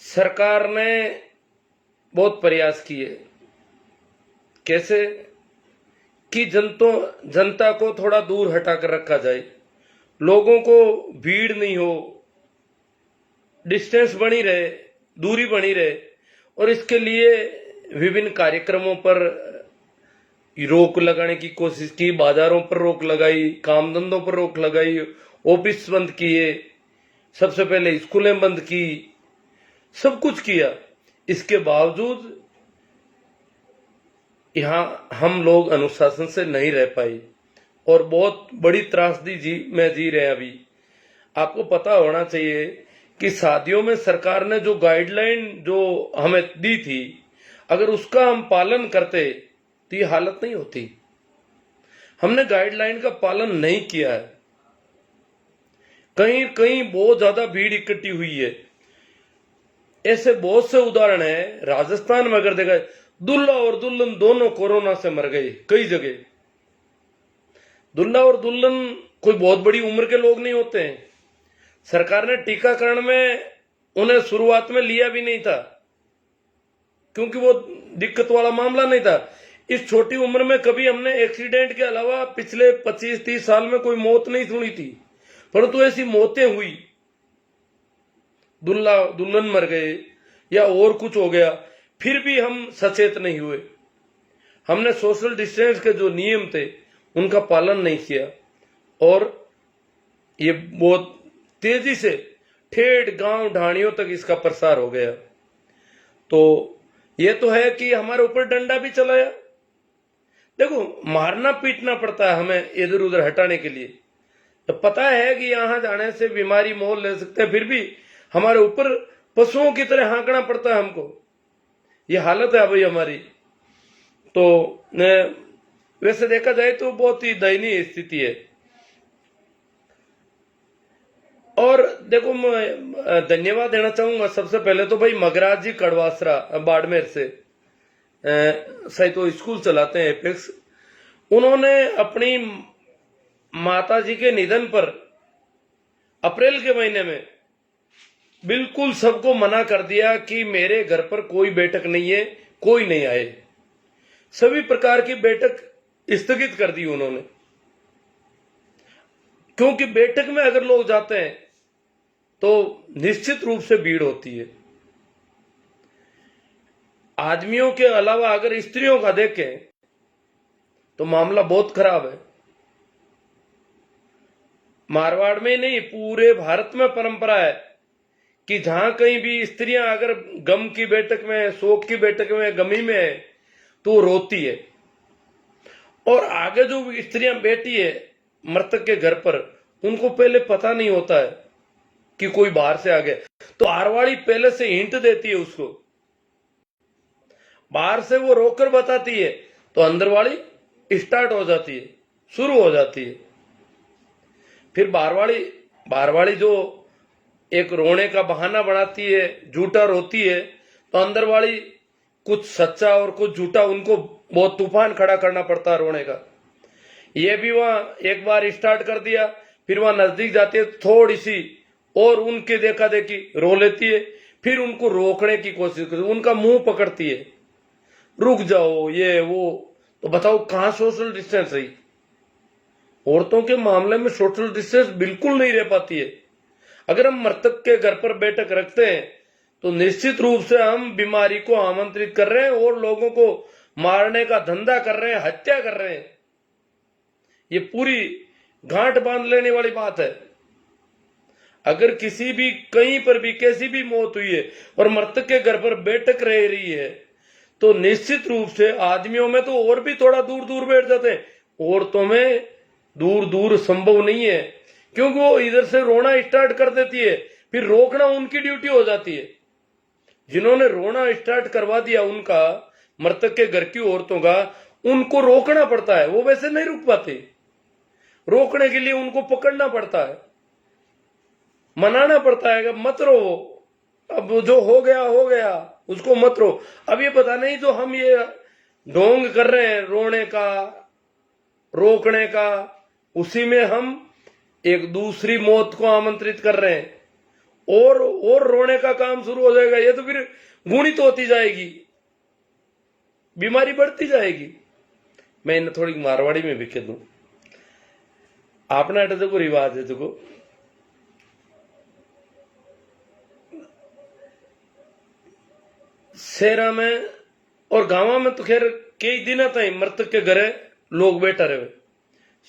सरकार ने बहुत प्रयास किए। कैसे कि जनता को थोड़ा दूर हटाकर रखा जाए, लोगों को भीड़ नहीं हो, डिस्टेंस बनी रहे, दूरी बनी रहे, और इसके लिए विभिन्न कार्यक्रमों पर रोक लगाने की कोशिश की। बाजारों पर रोक लगाई, काम धंधों पर रोक लगाई, ऑफिस बंद किए, सबसे पहले स्कूलें बंद की, सब कुछ किया। इसके बावजूद यहां हम लोग अनुशासन से नहीं रह पाए और बहुत बड़ी त्रासदी में जी रहे हैं। अभी आपको पता होना चाहिए कि शादियों में सरकार ने जो गाइडलाइन जो हमें दी थी, अगर उसका हम पालन करते तो ये हालत नहीं होती। हमने गाइडलाइन का पालन नहीं किया है। कहीं कहीं बहुत ज्यादा भीड़ इकट्ठी हुई है। ऐसे बहुत से उदाहरण है। राजस्थान में अगर देखा, दुल्हा और दुल्हन दोनों कोरोना से मर गए कई जगह। दुल्हा और दुल्हन कोई बहुत बड़ी उम्र के लोग नहीं होते हैं। सरकार ने टीकाकरण में उन्हें शुरुआत में लिया भी नहीं था, क्योंकि वो दिक्कत वाला मामला नहीं था। इस छोटी उम्र में कभी हमने एक्सीडेंट के अलावा पिछले 25-30 साल में कोई मौत नहीं सुनी थी, परंतु ऐसी मौतें हुई। दुल्हा दुल्हन मर गए या और कुछ हो गया, फिर भी हम सचेत नहीं हुए। हमने सोशल डिस्टेंस के जो नियम थे उनका पालन नहीं किया और ये बहुत तेजी से ठेठ गांव ढाणियों तक इसका प्रसार हो गया। तो ये तो है कि हमारे ऊपर डंडा भी चलाया। देखो, मारना पीटना पड़ता है हमें इधर उधर हटाने के लिए। तो पता है कि यहां जाने से बीमारी मोल ले सकते हैं, फिर भी हमारे ऊपर पशुओं की तरह हाँकना पड़ता है हमको। ये हालत है भाई हमारी। तो वैसे देखा जाए तो बहुत ही दयनीय स्थिति है। और देखो, मैं धन्यवाद देना चाहूंगा सबसे पहले तो भाई मगराज जी कड़वासरा बाड़मेर से, शायद तो स्कूल चलाते हैं एपेक्स। उन्होंने अपनी माता जी के निधन पर अप्रैल के महीने में बिल्कुल सबको मना कर दिया कि मेरे घर पर कोई बैठक नहीं है, कोई नहीं आए। सभी प्रकार की बैठक स्थगित कर दी उन्होंने, क्योंकि बैठक में अगर लोग जाते हैं तो निश्चित रूप से भीड़ होती है। आदमियों के अलावा अगर स्त्रियों का देखें तो मामला बहुत खराब है। मारवाड़ में नहीं, पूरे भारत में परंपरा है कि जहां कहीं भी स्त्रियां अगर गम की बैठक में, शोक की बैठक में, गमी में है तो वो रोती है। और आगे जो स्त्रियां बैठी है मृतक के घर पर, उनको पहले पता नहीं होता है कि कोई बाहर से आ गया, तो आरवाड़ी पहले से हिंट देती है उसको। बाहर से वो रोककर बताती है तो अंदर वाली स्टार्ट हो जाती है, शुरू हो जाती है। फिर बाहर वाली जो एक रोने का बहाना बनाती है, झूठा रोती है, तो अंदर वाली कुछ सच्चा और कुछ झूठा, उनको बहुत तूफान खड़ा करना पड़ता है रोने का। ये भी वहां एक बार स्टार्ट कर दिया, फिर वहां नजदीक जाती है थोड़ी सी और उनके देखा देखी रो लेती है, फिर उनको रोकने की कोशिश करती है, उनका मुंह पकड़ती है, रुक जाओ ये वो। तो बताओ कहां सोशल डिस्टेंस रही? औरतों के मामले में सोशल डिस्टेंस बिल्कुल नहीं रह पाती है। अगर हम मृतक के घर पर बैठक रखते हैं तो निश्चित रूप से हम बीमारी को आमंत्रित कर रहे हैं और लोगों को मारने का धंधा कर रहे हैं, हत्या कर रहे हैं। ये पूरी गांठ बांध लेने वाली बात है। अगर किसी भी कहीं पर भी कैसी भी मौत हुई है और मृतक के घर पर बैठक रह रही है तो निश्चित रूप से आदमियों में तो और भी थोड़ा दूर दूर बैठ जाते हैं, औरतों में दूर दूर संभव नहीं है, क्योंकि वो इधर से रोना स्टार्ट कर देती है, फिर रोकना उनकी ड्यूटी हो जाती है। जिन्होंने रोना स्टार्ट करवा दिया उनका, मृतक के घर की औरतों का, उनको रोकना पड़ता है। वो वैसे नहीं रुक पाते, रोकने के लिए उनको पकड़ना पड़ता है, मनाना पड़ता है कि मत रो, अब जो हो गया उसको मत रो। अब ये पता नहीं जो हम ये ढोंग कर रहे हैं रोने का, रोकने का, उसी में हम एक दूसरी मौत को आमंत्रित कर रहे हैं और रोने का काम शुरू हो जाएगा। ये तो फिर गुणित होती जाएगी, बीमारी बढ़ती जाएगी। मैं इन्हें थोड़ी मारवाड़ी में भी कह दूं, आपने अटे देखो रिवाज है, देखो शहरा में और गांव में तो खैर कई दिन तक मृतक के घरे लोग बैठा रहे।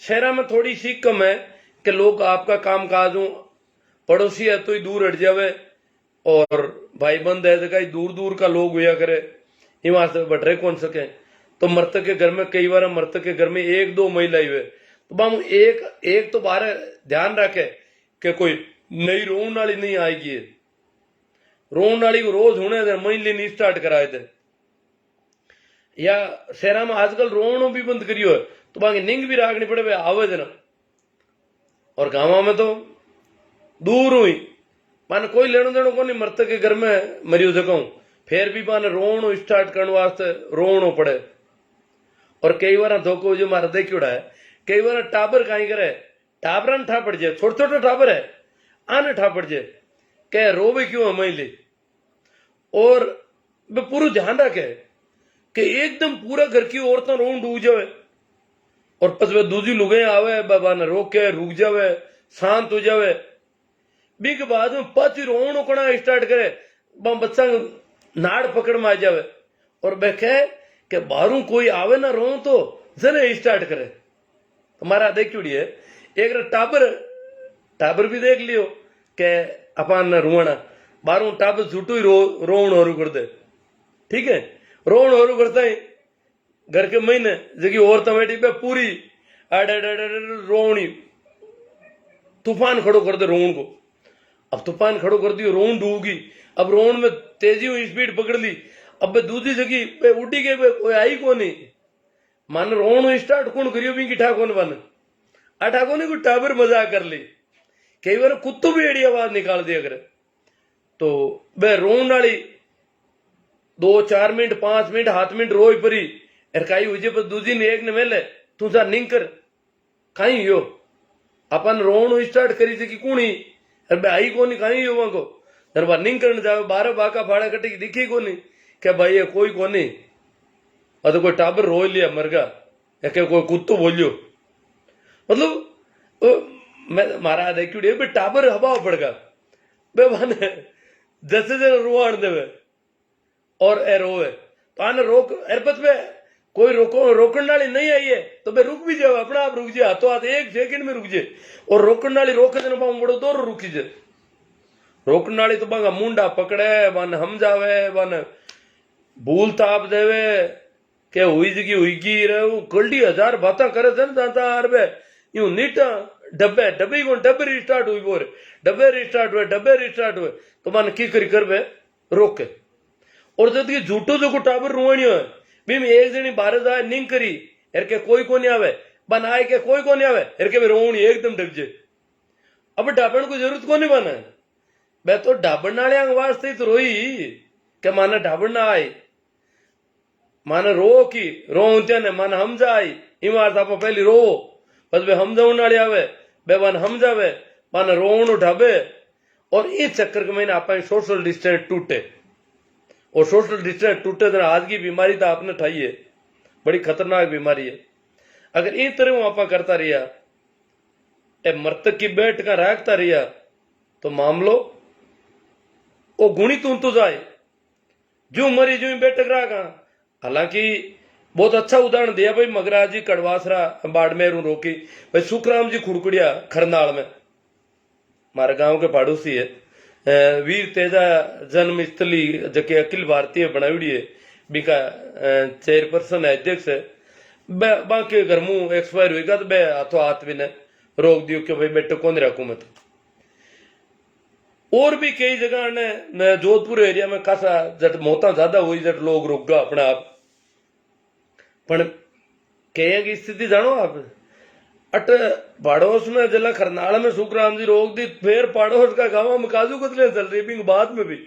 शहरा में थोड़ी सी कम है कि लोग आपका काम काज पड़ोसी है तो ही दूर हट जावे, और भाई बंद है तो कहीं दूर दूर का लोग हुआ करे, वहां से बट रहे कौन सके। तो मृतक के घर में कई बार मृतक के घर में एक दो महिला हुए, तो बाम एक तो बाहर ध्यान रखे कि कोई नई रोन वाली नहीं आएगी। रोन वाली को रोज होने दे, महिला नहीं स्टार्ट कराए थे। या शहरा में आजकल रोनो भी बंद करियो है, तो बाकी निंग भी राखनी पड़े आवे देना। और गांव में तो दूर हुई माने कोई लेनो देनो को नहीं, मृतक के घर में मरियो सकूं, फिर भी माने रोनो स्टार्ट करने वास्ते रोनो पड़े। और कई बार धोखो जो मारा देखियो है, कई बार टाबर कहीं करे, टाबरा ठा पड़ जाए, छोटे छोटे टाबर है आने ठा पड़ जाए, कह रोवे क्यों है महिला। और वे पूरा ध्यान रखे कि एकदम पूरा घर की औरतें रोन डूब जावे, और पस वे दूसरी लुगे आवे बाबा ने रोके रुक जावे, शांत हो जावे। बी के बाद में पाची रोन उकना स्टार्ट करे, बच्चा नाड़ पकड़ में आ जावे, और वे कहे कि बाहरों कोई आवे ना रो तो जने स्टार्ट करे। तुम्हारा देखियो है एक टाबर भी देख लियो कि अपन रुआना बाहरों टाबर झूठो ही रोन और कर दे, ठीक है, रोन और करता है घर के महीने जगह औरत बैठी पे पूरी रोनी तूफान खड़ो कर दे रोन को। अब तूफान खड़ो कर दियो, रोन डूबगी, अब रोन में तेजी हुई स्पीड पकड़ ली, अब दूसरी जगह पे उठी गए, कोई आई को नहीं, मान रोन स्टार्ट कौन करियो भी ठा कौन बन अठा को नहीं, कोई टाबर मजाक कर ली, कई बार कुत्तों भी एड़ी आवाज निकाल दिया करे। तो वे रोन वाली 2-4 मिनट 5 मिनट 7 मिनट रोई परी कई हुई पर दूसरी ने एक ने मेले तू सा निंग कर कहीं यो अपन रोन स्टार्ट करी थी कि कुणी अरे आई को नहीं कहीं यो वहां को दरबार निंग करने जावे, 12 बाका फाड़ा कटी दिखी को नहीं, क्या भाई ये कोई को नहीं, तो कोई टाबर रो लिया मर गया, या क्या कोई कुत्तो बोलियो। मतलब मैं मारा देखियो टाबर हवा पड़ गया बे बने जैसे जैसे रुआण देवे और ए रोवे तो आने रोक एरपत में कोई रोकने वाली नहीं आई है तो बे रुक भी जाओ, अपना आप रुक जाए, हाथों हाथ 1 सेकंड में रुक जाए। और रोकने वाली रोके देने पाऊं बड़ो दौर रुकी जाए, रोकने वाली तो बांगा मुंडा पकड़े बन हम जावे बन भूल ताप देवे के हुई जगी हुईगी रे कल्डी 1000 बातें करे थे ना अरबे यूं नीटा डब्बे डब्बे को डब्बे रिस्टार्ट हुई बोरे डब्बे रिस्टार्ट हुए तो मन की करी कर बे रोके। और जब ये झूठो जो को टाबर रुआणियो है भी में एक जनी बारे जाए निंग करी एर के कोई को नहीं आवे बनाए के कोई को नहीं आवे एर के रोणी एकदम डब जे। अब ढाबण को जरूरत को नहीं बना मैं तो ढाबण नाले वास्ते तो रोई के माना ढाबण ना आई माने रो की रो ने माना हम जाई इमारत आप पहली रो बस वे हम जाऊन नाले आवे बे वन हम जावे माने रोण ढाबे। और इस चक्कर के मैंने आप सोशल डिस्टेंस टूटे और सोशल डिस्टेंस टूटे तो आज की बीमारी तो आपने ठाई है, बड़ी खतरनाक बीमारी है। अगर इन तरह आप करता रहा ए मृतक की बैठ का रखता रहा तो मामलो वो गुणी तो जाए जो मरी जो बैठक रहा। हालांकि बहुत अच्छा उदाहरण दिया भाई मगराज जी कड़वासरा बाड़मेर रोकी भाई सुखराम जी खुड़कुड़िया खरनाल में हमारे गांव के पड़ोसी है, वीर तेजा जन्म स्थली जके अखिल भारतीय बनावड़ी है बिका चेयरपर्सन है अध्यक्ष है, बाकी घर मुंह एक्सपायर हुएगा तो बे हाथों हाथ भी ने रोक दियो कि भाई बेटे कौन रखू मैं तो। और भी कई जगह ने जोधपुर एरिया में खासा जट मौता ज्यादा हुई जट लोग रुक गया अपने आप। पर कई की स्थिति जानो आप अट पड़ोस में जिला खरनाल में सुखराम जी रोक दी फिर पड़ोस का गांव में काजू कतले चल रही बाद में भी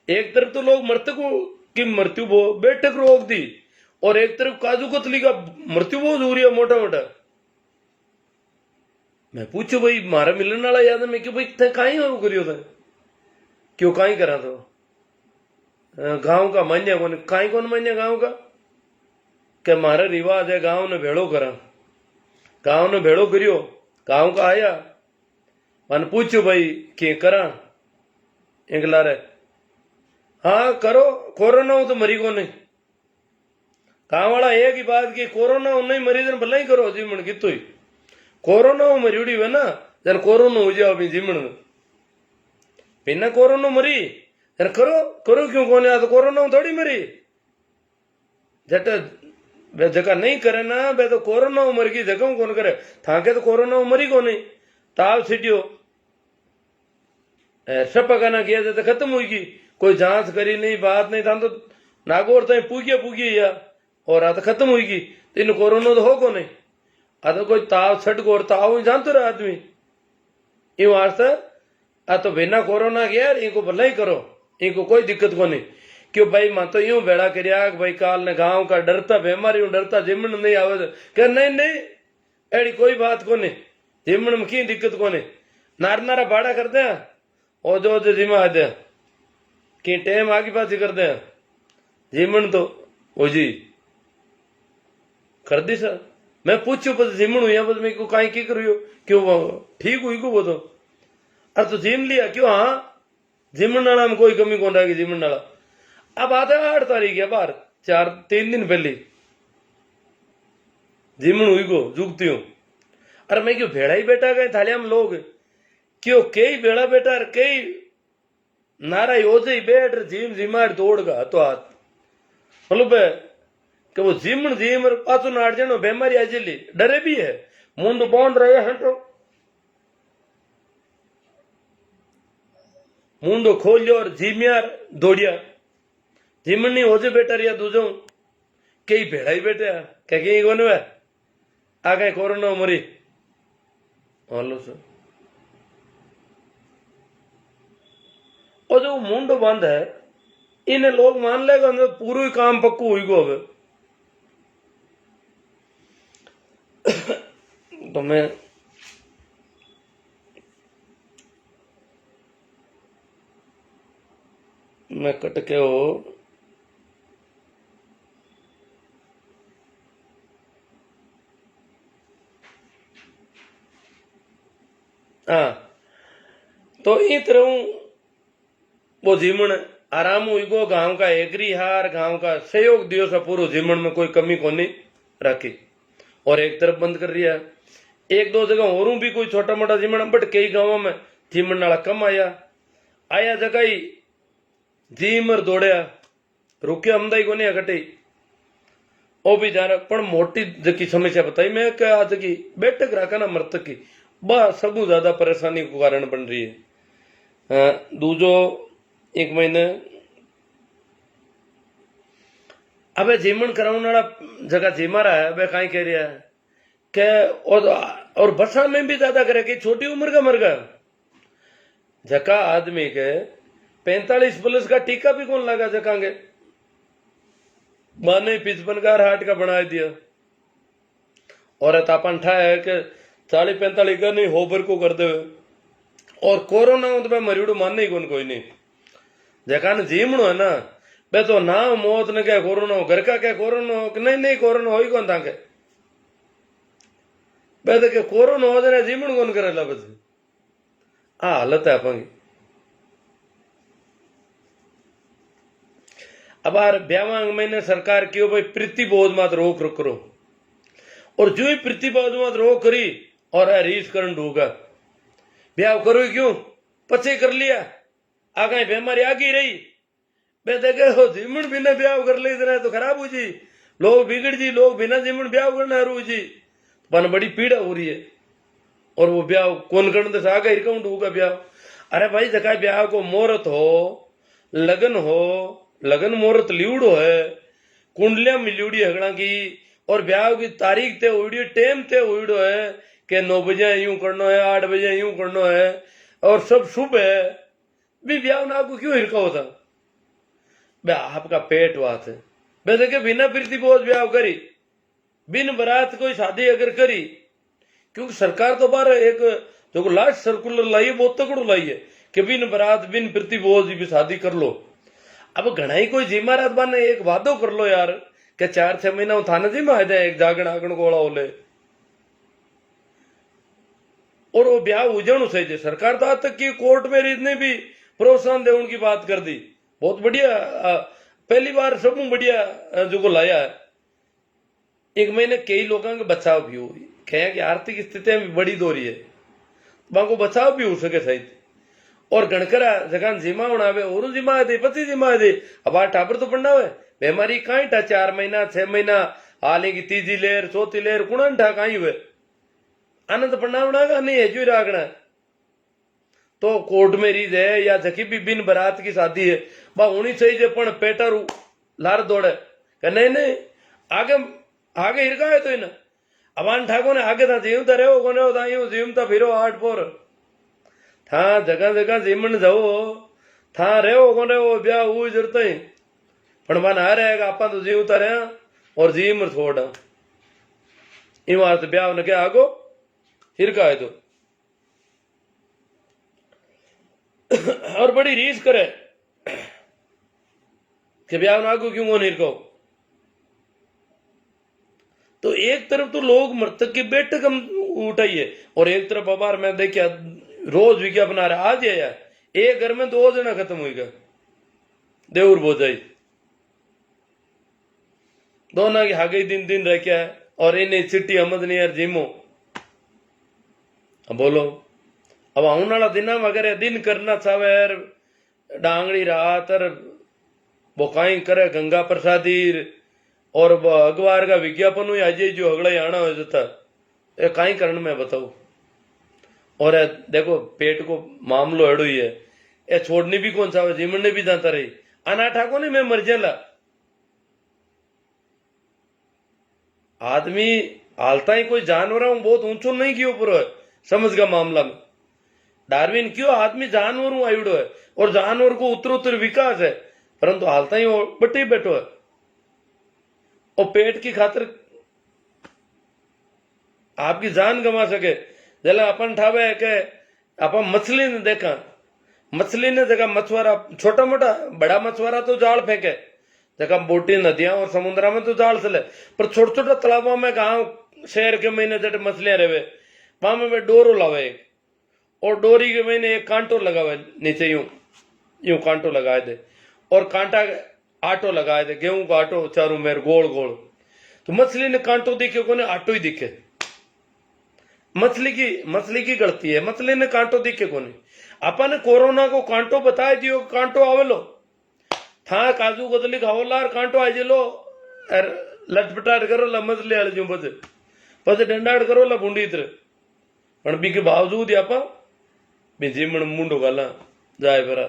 एक तरफ तो लोग मृतकों की मृत्यु बैठक रोक दी और एक तरफ काजू कतली का मृत्यु बहुत हो रही है मोटा मोटा। मैं पूछू भाई मारा मिलने वाला याद है मैं कि भाई थे कहीं हो करियो था क्यों काई करा तो गांव का मान्य कौन काई कौन मान्य गांव का के मारा रिवाज है गांव ने भेड़ो करा गांव ने भेड़ो करियो गांव का आया मन पूछो भाई के करा इंगला रे हाँ करो कोरोना हो तो मरी को नहीं गांव वाला एक ही बात की कोरोना हो नहीं मरी जन भला ही करो जीवन की तो ही कोरोना हो मरी उड़ी वे ना जन कोरोना हो जाओ अभी जीवन में बिना कोरोना मरी जन करो करो क्यों कोने आ तो कोरोना हो थोड़ी मरी जट वे जगह नहीं करे ना वे तो कोरोना हो मर गई जगह कौन करे थाके तो कोरोना हो मरी को नहीं ताव सिटियो सब पकाना किया तो खत्म हुई कोई जांच करी नहीं बात नहीं था तो नागौर तो पूगी या और आ तो खत्म हुई तो इन कोरोना तो हो को नहीं आ तो कोई ताव छट गोर ताव जानते रहे आदमी इन वास्ते आ तो बिना कोरोना के यार इनको भला ही करो इनको कोई दिक्कत को नहीं क्यों भाई मैं तो यूं बेड़ा करिया भाई काल ने गांव का डरता बीमारी डरता जिमन नहीं आवे क्या नहीं एड़ी कोई बात को नहीं जिमन में की दिक्कत को नहीं नारा बाड़ा करते हैं और जो जिमा आ दे कि टेम आगे पास कर दे जिमन तो ओ जी कर दी सर मैं पूछू बस जिमन हुई बस मैं को कहीं की करियो क्यों ठीक हुई को वो तो अरे तो जिम लिया क्यों हाँ जिमन नाला में कोई कमी कौन रहेगी जिमन नाला अब आता 8 तारीख है बार 3 दिन पहले जिमन हुई को जुगती हूं अरे मैं क्यों भेड़ा ही बैठा गए थालिया में लोग क्यों कई भेड़ा बैठा कई नारा योजे ही बैठ जिम जिमार दौड़गा तो हाथ मतलब कि वो जिमन जिम पाचो नाट जनो बीमारी आजेली डरे भी है मुंड बॉन्ड रहे हटो मुंडो खोलियो और जिमियार दौड़िया जिमन नहीं होजे बैठा रिया दूजो कई भेड़ा ही बैठा क्या कहीं कौन है आ गए कोरोना मरी हेलो सर और जो मुंडो बंद है इन्हें लोग मान लेगा पूरा ही काम पक्कू हुई को अब तो मैं कट के हो हाँ तो इन तरह वो जीवन आराम हुई को गांव का एग्री हार गांव का सहयोग दियो सा पूरा जीवन में कोई कमी को नहीं रखी और एक तरफ बंद कर रिया एक दो जगह और भी कोई छोटा मोटा जीवन बट कई गांवों में जीवन नाला कम आया जगह ही जीमर दौड़या रुके हमदाई को नहीं अकटे ओ भी जा रहा पर मोटी जकी समस्या बताई मैं क्या आज की बैठक रखा ना मृतक की बस सब ज्यादा परेशानी को कारण बन रही है दूजो एक महीने अबे जीवन कराने वाला जगह जीमा रहा है अबे कहीं कह रहा है के और बसा में भी ज्यादा करे कि छोटी उम्र का मर गया जका आदमी के 45 प्लस का टीका भी कौन लगा जकांगे माने 55 का हार्ट का बना दिया और तापन ठा है कि 40-45 का नहीं होबर को कर दे और कोरोना हो तो मैं मरीड़ो मानने ही कौन कोई नहीं जका ने जीमणो है ना बे तो ना मौत ने क्या कोरोना हो घर का क्या कोरोना हो नहीं कोरोना हो ही कौन था के बे तो कोरोना हो जाए जीमण कौन करेला बस आ हालत है अपनी अब यार ब्यावांग महीने सरकार क्यों भाई प्रतिबोध मत रोक करो और जो ही प्रतिबोध मत रोक करी और रीस करन ढूंगा ब्याह करो क्यों पचे कर लिया आगे बीमारी आगे रही बे देखे हो जिमन बिना ब्याह कर ले इतना तो खराब हो जी लोग बिगड़ जी लोग बिना जिमन ब्याह करना हरू जी पन बड़ी पीड़ा हो रही है और वो ब्याह कौन करने से आगे कौन ढूंगा ब्याह अरे भाई जगह ब्याह को मुहूर्त हो लगन मुहूर्त लिवड़ो है कुंडलियां मिलूड़ी हगड़ा की और ब्याह की तारीख ते उड़ी टेम ते उड़ो है कि 9 बजे यूं करना है 8 बजे यूं करना है और सब शुभ है भी ब्याह ना आपको क्यों हिरका होता आपका पेट बात है मैं देखे बिना प्रतिबोध ब्याह करी बिन बरात कोई शादी अगर करी क्योंकि सरकार तो बार एक जो लास्ट सर्कुलर लाई है बहुत तकड़ो लाई है कि बिन बरात बिन प्रतिभोज भी शादी कर लो। अब घना ही कोई जी महाराज बाने एक वादो कर लो यार कि 4-6 महीना थाने जी में आ जाए एक जागण आगण गोला होले और वो ब्याह उजण सही। सरकार तो आज तक की कोर्ट में ने भी प्रोत्साहन दे उनकी बात कर दी। बहुत बढ़िया, पहली बार सब बढ़िया जो को लाया है। एक महीने कई लोगों के बचाव भी हुई, कहें कि आर्थिक स्थितियां भी बड़ी दो रही है, वहां को बचाव भी हो सके सही। और गणकरा जगह जिमा उड़ावे और जिमा दे पति जिमा दे। अब आ टाबर तो पढ़ना है बेमारी कहीं था 4 महीना 6 महीना हाले की तीजी लेर चौथी लेर कुणन ठा कहीं हुए आनंद पढ़ना उड़ागा नहीं है जो रागना। तो कोर्ट में रीज है या जकी भी बिन बरात की शादी है बा होनी चाहिए पण पेटर लार दौड़े नहीं नहीं आगे आगे हिरका है तो इन अवान ठाको ने आगे था जीवता रहो कोने हो यूं जीवता फिरो 8 पोर था जगह जगह जीमन जाओ था रहो कोने हो ब्याह हुई जरूरत ही पण मन आ रहेगा आपा तो जीवता रहे और जीम छोड़ा इन बात ब्याह ने क्या आगो हिरका है तो और बड़ी रीस करे कि ब्याह ना आगो क्यों हिरको। तो एक तरफ तो लोग मृतक की बैठक हम उठाइए और एक तरफ अबार में देखिए रोज विज्ञापन बना रहा आज है यार एक घर में 2 जना खत्म हुई गए देवर बोझाई दोनों की हागे दिन दिन रह क्या है और इन्हें चिट्ठी अहमद नहीं यार जिमो। अब बोलो अब आने वाला दिन अगर दिन करना चाहे यार डांगड़ी रात वो कहीं करे गंगा प्रसादी और अखबार का विज्ञापन हुई आज जो अगला आना हो जाता ये कहीं कारण में बताऊ। और देखो पेट को मामलो एड़ो ही है ये छोड़नी भी कौन सा जीवन भी जाता रही अनाठा को नहीं मैं मर जाला आदमी हालता ही कोई जानवर हूं बहुत ऊंचो नहीं क्यों पूरा समझ का मामला में डार्विन क्यों आदमी जानवर हूं आयुड़ो है और जानवर को उत्तरोत्तर विकास है परंतु हालता ही बटे बैठो है और पेट की खातिर आपकी जान गंवा सके। जला अपन ठावे है कि अपन मछली ने देखा मछली ने जगह मछुआरा छोटा मोटा बड़ा मछुआरा तो जाल फेंके जगह बोटी नदियां और समुद्रा में तो जाल चले पर छोटे छोटे तालाबों में गांव शहर के महीने जट मछलियां रहे वहां में वे डोरो लावे और डोरी के महीने एक कांटो लगावे नीचे यूं यूं कांटो लगाए दे और कांटा आटो लगाए दे गेहूं का आटो चारों मेर गोल गोल। तो मछली ने कांटो दिखे को आटो ही दिखे मछली की गलती है मछली ने कांटो दिखे को अपन ने कोरोना को कांटो बताए दियो कांटो आवेलो था काजू कतली खाओ लार कांटो आ जेलो लटपटाट करो ला मछली आले जो बजे पछे डंडाट करो ला बूंदी इतर पण बी के बावजूद आपा जीमण मुंडो गाला जाए भरा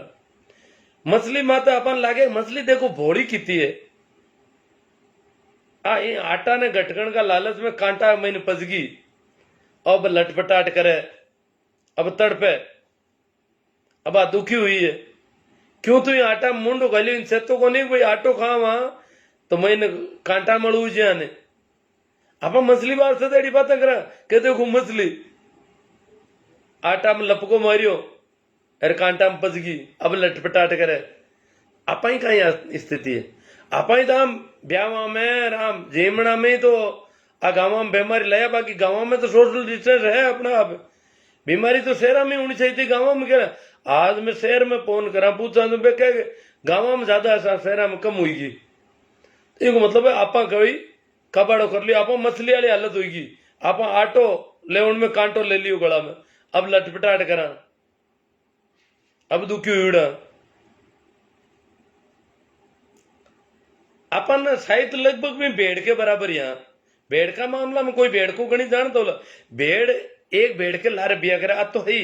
मछली माता अपन लागे मछली देखो भोड़ी किती है आटा ने गटकन का लालच में कांटा मैंने पजगी अब लटपटाट करे अब तड़पे अब दुखी हुई है क्यों तू आटा मुंडो गली से तो को नहीं भाई आटो खावा तो मैंने कांटा मड़ू जाने आप मछली बार से तेरी बात करा के देखो मछली आटा में लपको मारियो अरे कांटा में पजगी अब लटपटाट करे आप ही कहीं स्थिति है आप ही तो ब्याह में राम जेमणा में तो आ गाँव में बीमारी लाया बाकी गाँव में तो सोशल डिस्टेंस है अपना आप बीमारी तो शहर में होनी चाहिए थी गाँव में क्या आज मैं शहर में फोन करा पूछा तो कह गाँव में ज्यादा ऐसा शहर में कम हुईगी इनको मतलब है आपा कभी कबाड़ो कर लियो आप मछली वाली हालत हुईगी आप आटो ले उनमें कांटो ले लियो गला में अब लटपटाट करा अब दुखी हुई अपन साहित्य लगभग में भेड़ के बराबर यहाँ भेड़ का मामला में कोई भेड़ को गणित जानता हो भेड़ एक भेड़ के लारे बिया करे तो है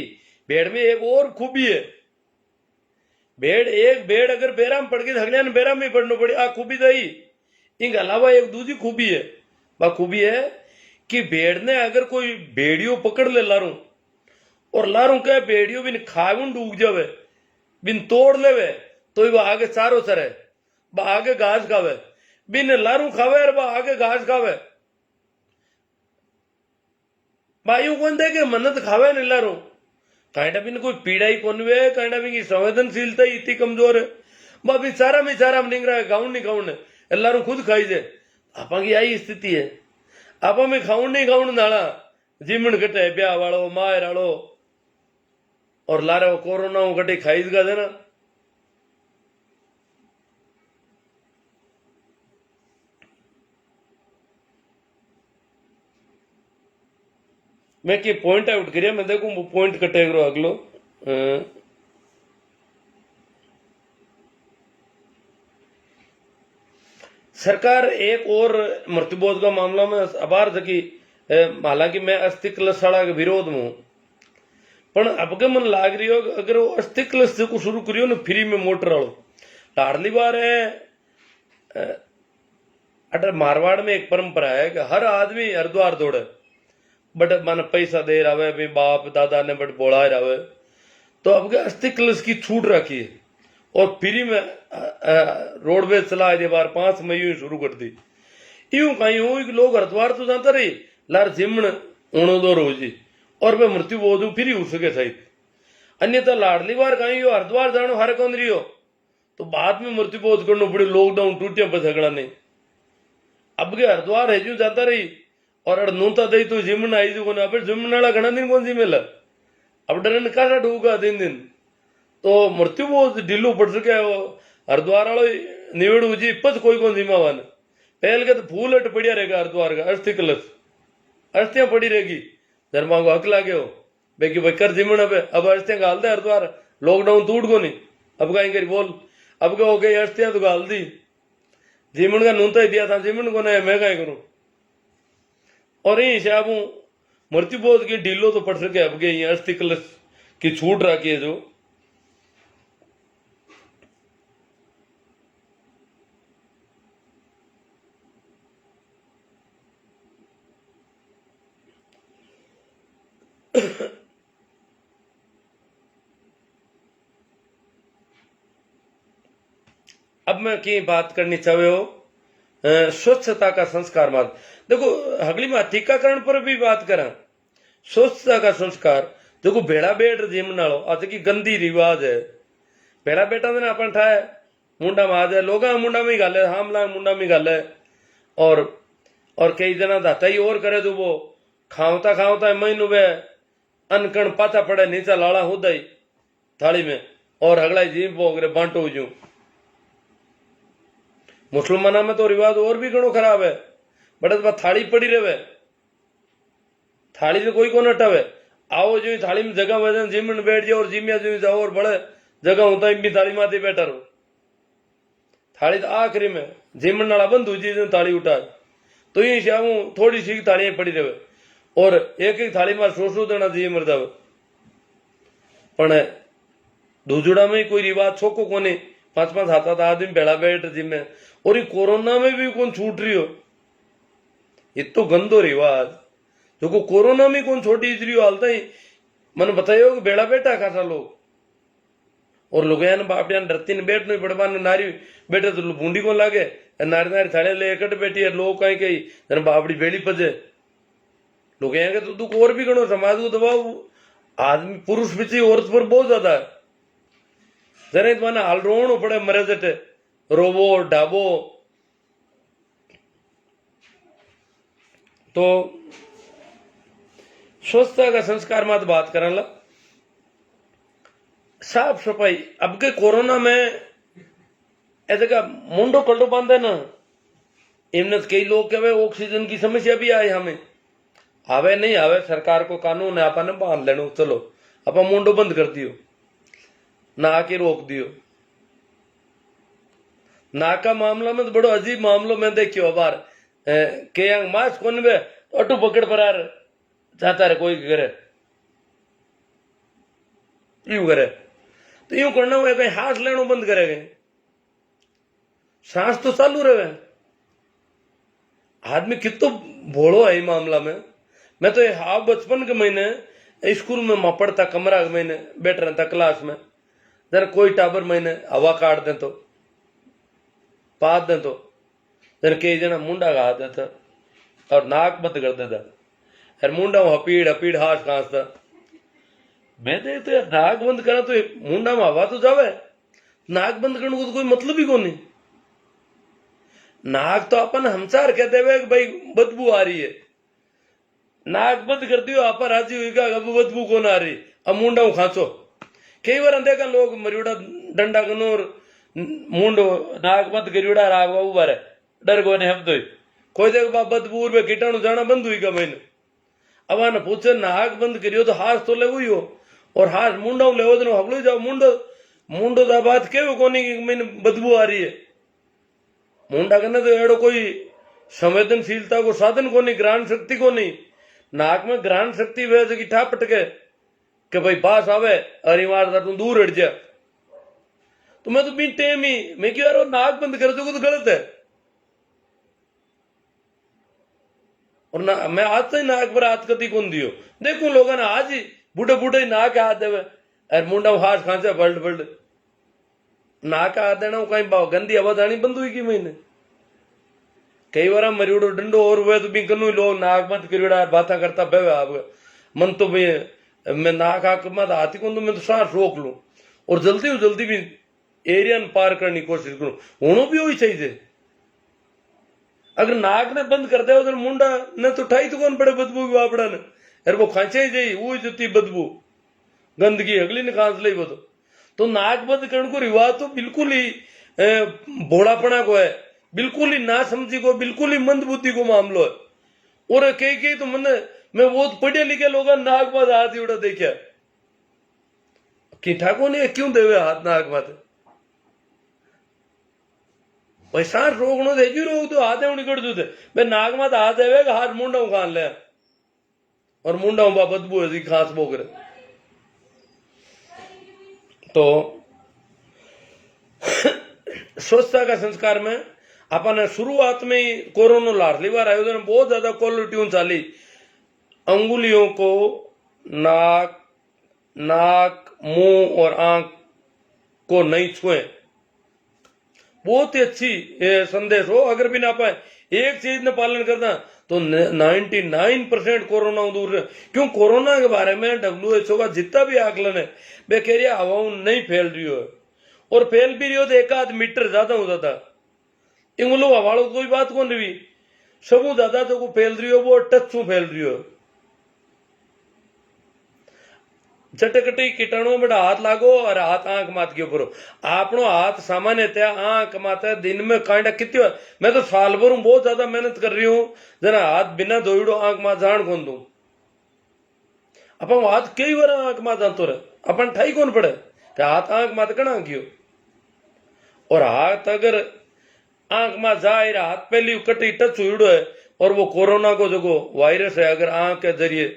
भेड़ में एक और खूबी है भेड़ अगर बेरा में पड़ गई अगले बेरा में पड़ना पड़े आ खूबी तो ही इनके अलावा एक दूसरी खूबी है वह खूबी है कि भेड़ ने अगर कोई भेड़ियों पकड़ ले लारू और लारू कह भेड़ियों बिन खावन डूब जावे बिन तोड़ लेवे तो वह आगे चारों सरे वह आगे घास खावे बिन लारू खावे और वह आगे घास खावे भाइयों कौन देखे मन्नत खावे नहीं लारू कांडा भी कोई पीड़ा ही कौन वे कांडा भी की संवेदनशीलता ही इतनी कमजोर है बाबी सारा में सारा निंग रहा है खाऊं नहीं खाऊं एलारू खुद खाई जे आपा की आई स्थिति है आपा में खाऊं नहीं खाऊं नाला जीमन कटे ब्याह वालो मायर वालो और लारे कोरोना कटे खाई का देना मैं कि पॉइंट आउट करिया मैं देखूं पॉइंट कटे करो अगलो सरकार एक और मृत्युबोध का मामला में अबार थकी हालांकि मैं अस्थि कलश के विरोध में हूं पण अब मन लाग रही हो अगर वो अस्थि कलश को शुरू करियो ना फ्री में मोटर वालों लाडली बार है अटर मारवाड़ में एक परंपरा है कि हर आदमी हरिद्वार दौड़े बट मन पैसा दे रहा है बाप दादा ने बट बोला रहा तो अब क्या अस्थि कलश की छूट रखी है और फ्री में रोडवेज चला दे बार 5 मई यूं शुरू कर दी यूं कहीं हो लोग हरिद्वार तो जाता रही लार जिमन उणो दो रोजी और वे मृत्यु बोध फ्री हो सके सही अन्यथा लाडली बार कहीं हो हरिद्वार जानो हर कौन रही हो तो बाद में मृत्यु बोध करना पड़े लॉकडाउन टूटिया पर झगड़ा नहीं अब के हरिद्वार है जो जाता रही और अड़ नूता दई तो जिमन आई जो अब जिमन वाला घना दिन कौन सी मिला अब डरन काटा ढूंगा दिन दिन तो मृत्यु बहुत ढीलू पड़ सके वो हरिद्वार वालों निवेड़ जी इपत कोई कौन जिम्मावान पहल के तो फूल हट पड़िया रहेगा हरिद्वार का अस्थि कलश अस्थियां पड़ी रहेगी धर्मा को हक लागे हो बेकी भाई कर जिमन अब अस्थियां गाल दे हरिद्वार लॉकडाउन टूट को नहीं अब कहीं करी बोल अब क्या हो गई अस्थियां तो गाल दी जिमन का नूता ही दिया था जिमन को नहीं मैं कहीं करूं और यही हिसाब मृत्यु बोध की ढीलो तो पड़ सके अब गई अस्थि कलश की छूट रखी है जो अब मैं की बात करनी चाहे हो स्वच्छता का संस्कार मात देखो अगली बात टीकाकरण पर भी बात करा स्वच्छता का संस्कार देखो भेड़ा बेट जिम नालो आज की गंदी रिवाज है भेड़ा बेटा ने अपन ठाए मुंडा में आ जाए लोग मुंडा में ही गाले हमला मुंडा में गाले और कई जना धाता ही और करे तो वो खावता खावता महीनों वे अनकण पाता पड़े नीचा लाला होदाई थाली में और अगला जिम पोगरे बांटो जू मुसलमाना में तो रिवाज और भी घणो खराब है बट थाली पड़ी रहे थाली से कोई को हटावे आओ जो थाली में जगह वजन जिम में बैठ जाओ और जिमिया जो जाओ और बड़े जगह होता है थाली माते बैठा रहो थाली तो आखिरी में जिमन नाला बंद हो जी थाली उठाए तो ये शाम थोड़ी सी थालियां पड़ी रहे और एक थाली में सो देना चाहिए मरदा पण दूजड़ा में कोई रिवाज छोको कोने 5-5 हाथ आदमी बेड़ा बैठ जिम और ये कोरोना में भी कौन छूट रही हो ये तो गंदो रिवाज जो को कोरोना में कौन छोटी इजरी हालता ही मन बताइयो कि बेड़ा बैठा खासा लोग और लोग बाप डरती ने बैठ नहीं बड़बा नारी बैठे तो बूंदी को लागे नारी नारी थाले ले इकट बैठी है लोग कहीं कहीं बापड़ी बेड़ी पजे लोग यहाँ के तो दुख और भी गणो समाज को दबाव आदमी पुरुष पीछे औरत पर बहुत ज्यादा है जरा तो हाल रोनो पड़े मरे जटे रोबो ढाबो तो स्वच्छता का संस्कार मत बात करने ला साफ सफाई अब के कोरोना में ऐसे का मुंडो कल्टो बांधे ना इमने कई लोग कहे ऑक्सीजन की समस्या भी आए हमें आवे नहीं आवे सरकार को कानून है अपन बांध लेनो चलो आप मुंडो बंद कर दियो ना आके रोक दियो ना का मामला में तो बड़ो अजीब मामलो में देखियो बार के मास्क कोन बे अटू पकड़ पर यार चाहता रहे कोई करे यूं करे तो यूं करना हुआ कहीं हाथ लेनो बंद करेंगे सांस तो चालू रहे आदमी कितो भोड़ो है मामला में मैं तो हाँ बचपन के महीने स्कूल में मैं पढ़ता कमरा के महीने बैठ रहा था क्लास में जरा कोई टाबर महीने हवा काट दे तो पात दे तो जरा कई जना मुंडा का हाथ देता और नाक बंद कर देता फिर मुंडा हपीड़ हपीड़ हाथ खांसता मैं देखते नाक बंद करा तो मुंडा में हवा तो जावे, नाक बंद करने को तो कोई मतलब ही को नहीं। नाक तो अपन हमसार कहते हुए भाई बदबू आ रही है, नाक बंद कर दियो आप राजी हुई का अब बदबू कौन आ रही, अब मुंडा खांचो। कई बार देखा लोग मरियोड़ा डंडा कनूर मुंडो नाक बंद करियोड़ा राग बाबू बारे डर को ने हम तो कोई देख बा बदबू में कीटाणु जाना बंद हुई का मैंने। अब आने पूछे नाक बंद करियो तो हाथ तो ले हुई हो, और हाथ मुंडा ले हो हगलो जाओ मुंडो मुंडो दा बात केव कोनी कि मैंने बदबू आ रही है। मुंडा करने तो एड़ो कोई संवेदनशीलता को साधन को नहीं, ग्रहण शक्ति को नहीं। नाक में ग्रहण शक्ति वे की ठा पटके कि भाई बास आवे अरे मार तू दूर हट जा, तो मैं तो भी टेम ही मैं क्यों यार नाक बंद कर दोगे तो गलत है। और ना मैं आज से नाक पर हाथ कती कौन दियो, देखू लोगों ने आज ही बूढ़े बूढ़े नाक हाथ देवे अरे मुंडा हाथ खांचे बल्ड बल्ड नाक हाथ देना कहीं गंदी आवाज आनी बंद हुई की मैंने। कई बार मरियोड़ो डंडो और हुए तो भी कनु लोग नाक मत करियोड़ा बातें करता बेवे आप मन तो भी मैं नाक आक मत हाथी को तो मैं तो सांस रोक लूं और जल्दी भी एरिया पार करने की कोशिश करूं, होना भी वही चाहिए। अगर नाक ने बंद कर दे उधर मुंडा ने तो उठाई तो कौन पड़े बदबू की वापड़ा ने, अरे वो खांचे ही जाई वो जती बदबू गंदगी अगली ने खांस ली वो तो नाक बंद करने को रिवाज तो बिल्कुल ही भोड़ापना को है, बिल्कुल ही ना समझी को, बिल्कुल ही मंद बुद्धि को मामलो है। और कई तो मन मैं वो पढ़े लिखे लोग नाक बात हाथ उड़ा देखा कि ठाकुर ने क्यों देवे हाथ नाक बात भाई सांस रोकनो दे जी रोक तो हाथ निकट दू थे मैं नाक मत हाथ देवे हाथ मुंडा खान ले और मुंडा बदबू है खांस बोक रहे। तो स्वच्छता का संस्कार में अपन शुरुआत में ही कोरोना लाडली बार आयोजन बहुत ज्यादा क्वालिटी चाली, अंगुलियों को नाक मुंह और आंख को नहीं छुए, बहुत ही अच्छी संदेश हो। अगर भी ना पाए एक चीज ने पालन करना तो 99% कोरोना दूर है। क्यों कोरोना के बारे में WHO का जितना भी आकलन है वे कह रही हवाओं नहीं फैल रही हो, और फैल भी रही हो तो 1-8 मीटर ज्यादा हो जाता इंगलो हवाड़ो कोई बात कौन रही सबू ज्यादा तो को फैल रही हो वो टच छू फैल रही हो। चटकटी कीटाणु में हाथ लागो और हाथ आंख मात के ऊपर आपनो हाथ सामान्य त्या आंख माता दिन में कांडा कितनी मैं तो साल भर बहुत ज्यादा मेहनत कर रही हूं जना हाथ बिना धोइड़ो आंख मात जान कौन दू अपन हाथ कई बार आंख मात जातो रहे अपन ठाई कौन पड़े कि हाथ आंख मात कना क्यों। और हाथ अगर आंख में जाए हाथ पहली कटी टच हुईड़ो है और वो कोरोना को जो वायरस है अगर आंख के जरिए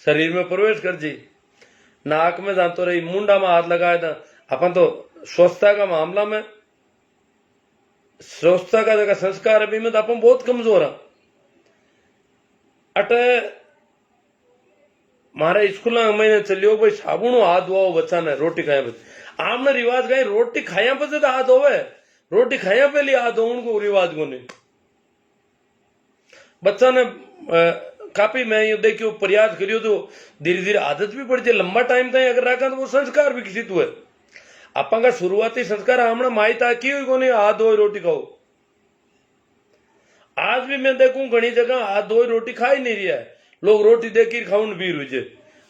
शरीर में प्रवेश कर जी नाक में जानतो रही मुंडा में हाथ लगाए था अपन तो स्वच्छता का मामला में स्वच्छता का जगह संस्कार अभी में तो अपन बहुत कमजोर है। अटे मारे स्कूल मैंने चलियो भाई साबुन हाथ धोओ बच्चा ने रोटी खाया बच्चे आमने रिवाज गए रोटी खाया बच्चे तो हाथ धोवे रोटी खाया पहले हाथ धो उनको रिवाज को नहीं बच्चा ने काफी मैं ये देखियो प्रयास करियो तो धीरे धीरे आदत भी पड़ जाए लंबा टाइम तक अगर रखा तो वो संस्कार विकसित हुए। अपन का शुरुआती संस्कार हमने माई ताकि हुई को नहीं हाथ धोए रोटी खाओ। आज भी मैं देखूं घनी जगह हाथ धोए रोटी खा ही नहीं रहा है, लोग रोटी देखी खाऊन भी रुझे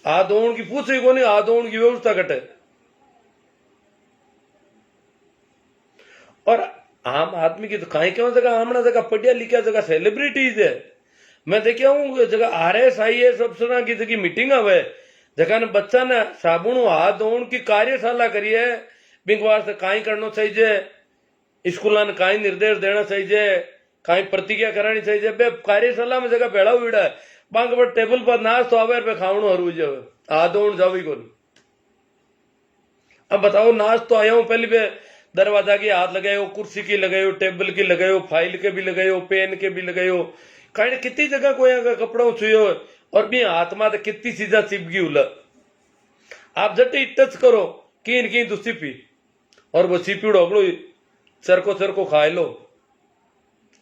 हाथ धोने की पूछ को नहीं हाथ धोने की व्यवस्था कटे। और आम आदमी की तो कहीं क्यों जगह हमने जगह पढ़िया लिखा जगह सेलिब्रिटीज है मैं देखा हूँ जगह RSIS अफसर की जगह मीटिंग आवे जगह ने बच्चा ने साबुन हाथ धोने की कार्यशाला करी है बिंग वास्ते कहीं करना चाहिए स्कूल ने कहीं निर्देश देना चाहिए कहीं प्रतिज्ञा करानी चाहिए बे कार्यशाला में जगह भेड़ा हुई है बांग पर टेबल पर नाश तो आवे पे खावनो हरू जावे हाथ धोने जाओ ही कौन। अब बताओ नाश तो आया हूँ पहले पे दरवाजा की हाथ लगाए हो कुर्सी की लगाए हो टेबल की लगाए हो फाइल के भी लगाए हो पेन के भी लगाए हो कहीं कितनी जगह कोई अगर कपड़ा छुए हो और भी हाथ में कितनी चीजा चिपकी उला आप जटे टच करो की तो चिपी और वो चिपी उड़ो चरको खाए लो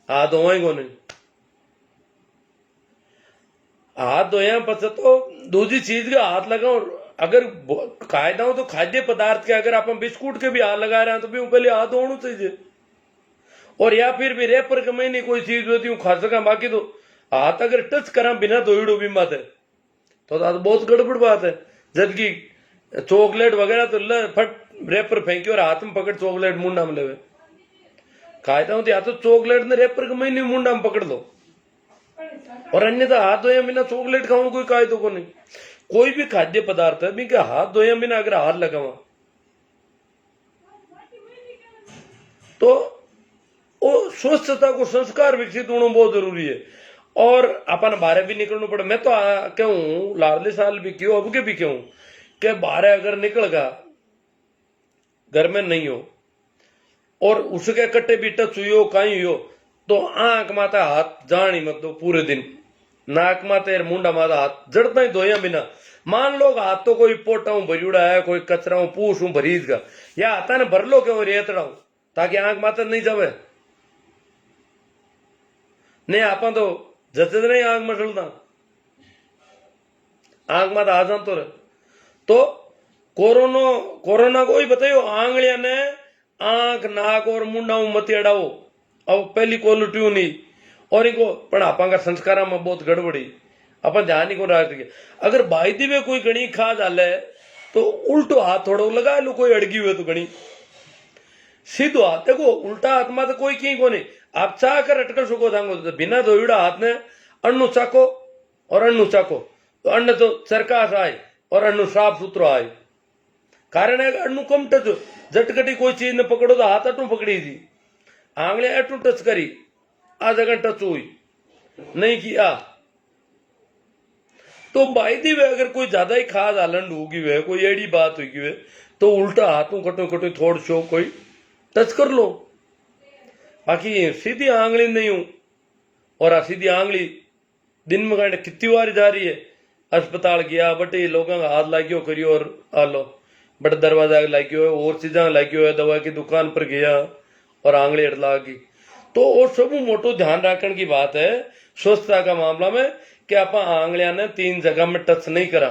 हाथ धोए को नहीं हाथ धोया पचा तो दूसरी चीज का हाथ लगाओ अगर कायदा तो खाद्य पदार्थ के अगर आप बिस्कुट के भी हाथ लगा रहे हैं तो भी पहले हाथ धोना चाहिए। और या फिर भी रेपर के महीने कोई चीज होती हूँ खा सका, बाकी तो हाथ अगर टच करा बिना धोइड़ो भी मत है तो बहुत गड़बड़ बात है। जबकि चॉकलेट वगैरह तो फट रेपर फेंकी और हाथ में पकड़ चॉकलेट मुंडा में लेवे। कायदा हूं या तो चॉकलेट ने रेपर के महीने मुंडा में पकड़ लो, और अन्यथा हाथ धोया बिना चॉकलेट खाऊं कोई कायदो को नहीं। कोई भी खाद्य पदार्थ है भी हाथ धोया बिना अगर हाथ लगावा तो वो स्वच्छता को संस्कार विकसित होना बहुत जरूरी है। और अपन बाहर भी निकलना पड़े। मैं तो क्यों लाडले साल भी क्यों अब के भी क्यों कि बाहर अगर निकल गा घर में नहीं हो और उसके कट्टे भी टच हुई हो कहीं हो तो आंख माता हाथ जान ही मत दो पूरे दिन। नाक माते मुंडा माता हाथ जड़ता ही धोया बिना। मान लो हाथ तो कोई पोटा हूं भरियुड़ा है, कोई कचरा हूं पूछ हूं भरीज का, या हाथा ने भर लो क्यों रेतड़ा हूं ताकि आंख माता नहीं जावे। नहीं आप तो जते नहीं आंख मसलता आंख माता आ जान तो कोरोना को ही बताइयो आंगलिया ने आंख नाक और मुंडा मत अड़ाओ। अब पहली क्वालिटी नहीं और इनको पण आपा का संस्कार में बहुत गड़बड़ी अपन ध्यान नहीं को रखते। अगर भाई दी में कोई गणी खा डाले तो उल्टो हाथ थोड़ो लगा लो, कोई अड़गी हुए तो गणी सीधो हाथ देखो उल्टा हाथ में तो कोई की को नहीं। आप चाह कर अटकल सुको थांगो तो बिना धोइड़ा हाथ ने अण्णु चाको और अण्णु चाको तो अन्न तो चरकास आए और अण्णु साफ सुथरो आए। कारण है अण्णु कम टच झटकटी कोई चीज ने पकड़ो तो हाथ अटू पकड़ी थी, आंगले अटू टच करी आ जगह टच हुई नहीं किया तो भाई दी वे अगर कोई ज्यादा ही खाद आलंड होगी वे कोई एड़ी बात होगी वे तो उल्टा हाथों कटो कटो थोड़ शो कोई टच कर लो। बाकी सीधी आंगली नहीं हूं और आ सीधी आंगली दिन में गए कितनी बार जा रही है। अस्पताल गया बटे लोगों का हाथ लागियो करियो और आ लो बट दरवाजा लागियो है और चीजा लागियो है, दवा की दुकान पर गया और आंगली अड़ला गई तो और सब मोटो ध्यान रखने की बात है स्वच्छता का मामला में कि आप आंगलिया ने 3 जगह में टच नहीं करा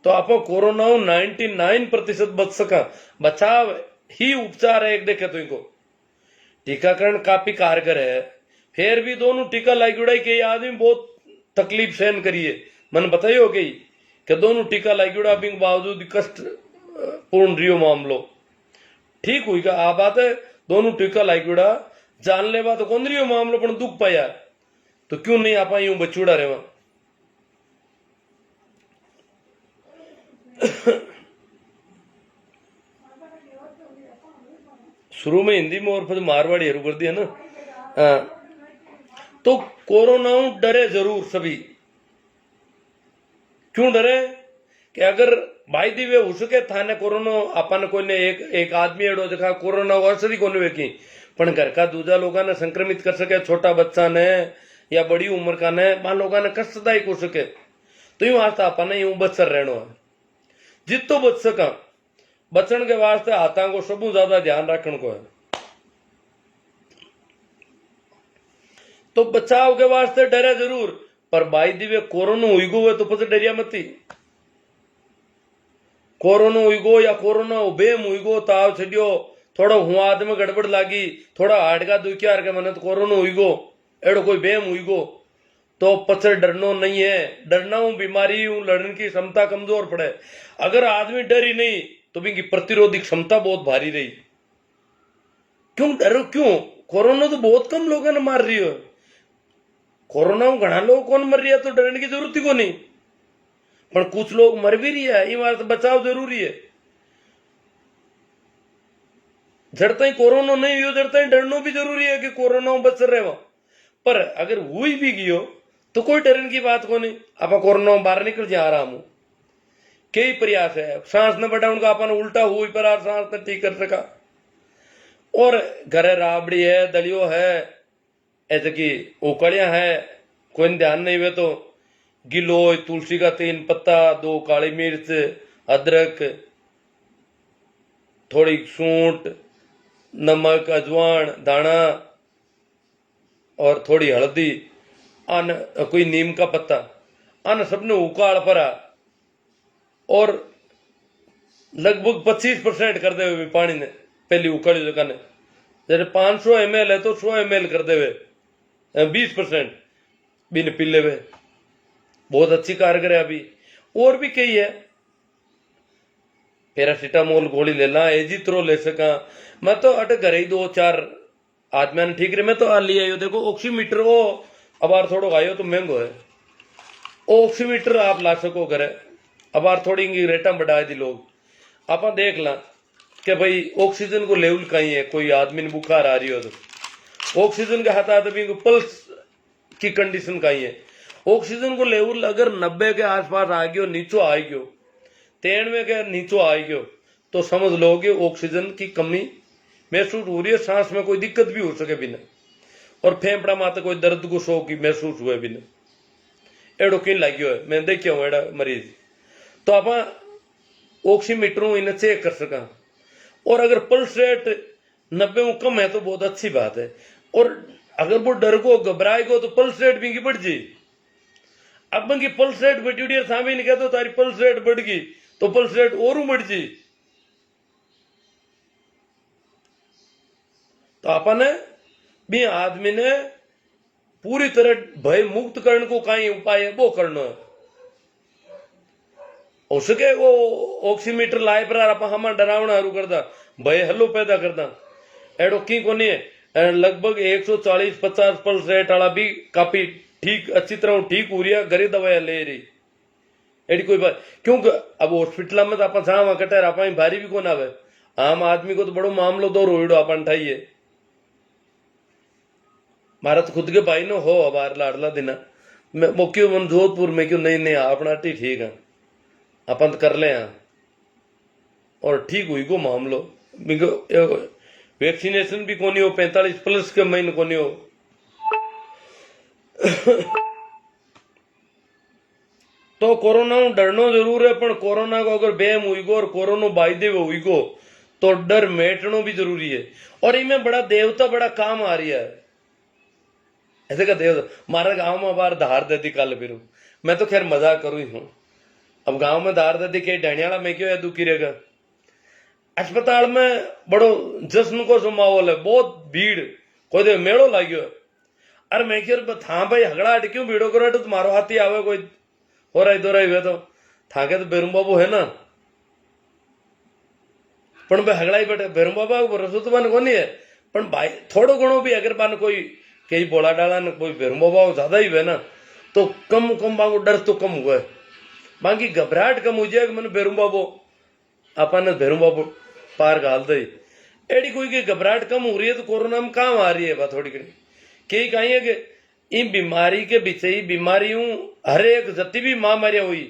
तो आप कोरोना 99% बच सका। बचाव ही उपचार है। एक देखे तो इनको टीकाकरण काफी कारगर है, फिर भी दोनों टीका लाई उड़ाई के आदमी बहुत तकलीफ सहन करिए। मन बताइयो कि दोनों टीका लाई उड़ा के बावजूद कष्ट पूर्ण रियो मामलो ठीक हुई का आ बात है। दोनों टीका लाई उड़ा जान लेवा तो कौन रियो मामलो पण दुख पाया तो क्यों नहीं आप यूं बचूड़ा रेवा। शुरू में हिंदी में और फिर मारवाड़ी हरू कर दिया ना। तो कोरोना डरे जरूर सभी। क्यों डरे कि अगर भाई दी वे हो सके थाने कोरोना अपन को ने एक आदमी एडो देखा कोरोना औषधि को वेकी पण घर का दूजा लोगों ने संक्रमित कर सके, छोटा बच्चा ने या बड़ी उम्र का ने मान लोगों ने कष्टदायक हो सके तो यूं वास्ते अपन यूं बचर रहना है जितो बच सका। बचन के वास्ते हाथा को सबू ज्यादा ध्यान रखने को है। तो बचाव के वास्ते डरे जरूर पर भाई दी वे कोरोना हुई गो तो पता डरिया मती। कोरोना हुई गो या कोरोना बेम हुई गो ताव छड़ियो थोड़ा हुआ आदमी गड़बड़ लागी थोड़ा हार्ट का दुखिया के मन तो कोरोना हुई गो एड़ो कोई बेम हुई गो तो पचर डरनो नहीं है। डरना हूं बीमारी हूं लड़ने की क्षमता कमजोर पड़े। अगर आदमी डरी नहीं तो भी प्रतिरोधी क्षमता बहुत भारी रही। क्यों डरो क्यों? कोरोना तो बहुत कम लोगों ने मार रही हो। कोरोना में घना लोग कौन मर रही है तो डरने की जरूरत ही को नहीं पर कुछ लोग मर भी रही है। ये बात बचाव जरूरी है। जड़ता ही कोरोना नहीं हो जड़ता ही डरना भी जरूरी है कि कोरोना में बच रहे हो। पर अगर हुई भी गियो तो कोई डरने की बात को नहीं। आप कोरोना में बाहर निकल जा आराम हो कई प्रयास है सांस न बढ़ा उनका अपन उल्टा हुई पर आप सांस न ठीक कर सका। और घरे राबड़ी है दलियो है ऐसे की उकड़िया है कोई ध्यान नहीं हुए तो गिलोय तुलसी का 3 पत्ता 2 काली मिर्च अदरक थोड़ी सूंठ नमक अजवान दाना और थोड़ी हल्दी अन कोई नीम का पत्ता अन सबने उकाल परा और लगभग 25% कर दे हुए पानी ने पहली उकड़ी जगह ने, जैसे 500 ml है तो 100 ml कर दे हुए 20% भी ने पीले हुए, बहुत अच्छी कारगर है। अभी और भी कई है, पैरासीटामोल गोली ले ला, एजिथ्रो ले सका। मैं तो अट घर ही 2-4 आदमी ने ठीक रहे, मैं तो आ लिया आयो। देखो ऑक्सीमीटर वो अब थोड़ो आयो तो महंगो है, ऑक्सीमीटर आप ला सको घर, अब थोड़ी रेटा बढ़ा दी लोग। आप देख ला कि भाई ऑक्सीजन को लेवल कहीं है, कोई आदमी ने बुखार आ रही हो तो ऑक्सीजन के हाथ आदमी को पल्स की कंडीशन कहीं है। ऑक्सीजन को लेवल अगर 90 के आसपास आ गयो, नीचो आ गयो, 93 के नीचो आ गयो, तो समझ लो कि ऑक्सीजन की कमी महसूस हो रही है, सांस में कोई दिक्कत भी हो सके बिना, और फेफड़ा माते कोई दर्द को शो की महसूस हुए बिना, एडो किन लाग्यो है। मैं देखियो हूं एडा मरीज, तो आप ऑक्सीमीटरों इन्हें चेक कर सका। और अगर पल्स रेट 90 में कम है तो बहुत अच्छी बात है, और अगर वो डर को घबराएगो तो पल्स रेट भी बढ़ जी। अब की पल्स रेट बढ़ी सामने नहीं कहते तारी पल्स रेट बढ़ गई तो पल्स रेट और बढ़ जी। तो आपने भी आदमी ने पूरी तरह भय मुक्त करने को कहीं उपाय है वो करना है। हो सके वो ऑक्सीमीटर लाए पर आप हम डरावना हरू करता, भय हल्लो पैदा करता, एडो की कोनी है। लगभग 140-50 पल्स रेट वाला भी काफी ठीक अच्छी तरह ठीक हो रही है, घरे दवाया ले रही एडी कोई बात। क्योंकि अब हॉस्पिटल में तो आप वहां कटे आप भारी भी कौन आवे, आम आदमी को तो बड़ो मामलो दो रोइडो अपन ठाइए। मारा तो खुद के भाई ने हो अबार लाडला दिना मैं वो क्यों मन जोधपुर में क्यों नहीं अपना ठीक है अपन कर ले हैं, और ठीक हुई को मामलो। वैक्सीनेशन भी कोनी हो, 45+ के महीने कोनी हो। तो कोरोना डरनो जरूर है, पर कोरोना को अगर बेम हुई गो और कोरोना बायदे हुई गो तो डर मेटनो भी जरूरी है। और इनमें बड़ा देवता बड़ा काम आ रही है, ऐसे का देवता मारा गांव में बार धार दे दी कल फिर। मैं तो खैर मजाक करूं ही हूं, अब गांव में धार दे दी के ढाणियाला में क्यों है दुखी रहेगा। अस्पताल में बड़ो जश्न को माहौल है, बहुत भीड़, कोई दे मेड़ो लाग्यो है। अरे मैं क्यों था भाई हगड़ा हट क्यों भीड़ो करो, तुम्हारो हाथी आवे कोई हो रहा दो रही हुए तो थाके तो बेरुम बाबू है ना, पण भाई हगड़ा ही बैठे बेरुम बाबा भरोसो तो बन कोनी है। पण भाई थोड़ो घणो भी अगर बन कोई कई बोला डाला न कोई बेरुम बाबा ज्यादा ही हुए ना तो कम बाबू डर तो कम हुआ है, बाकी घबराहट कम हो जाए। मैंने बेरुम बाबू अपन बेरुम बाबू पार घाल दे, एडी कोई की घबराहट कम हो रही है तो कोरोना में काम आ रही है बात थोड़ी कहीं कई कहीं है कि इन बीमारी के पीछे ही बीमारी हर एक जति भी महामारियां हुई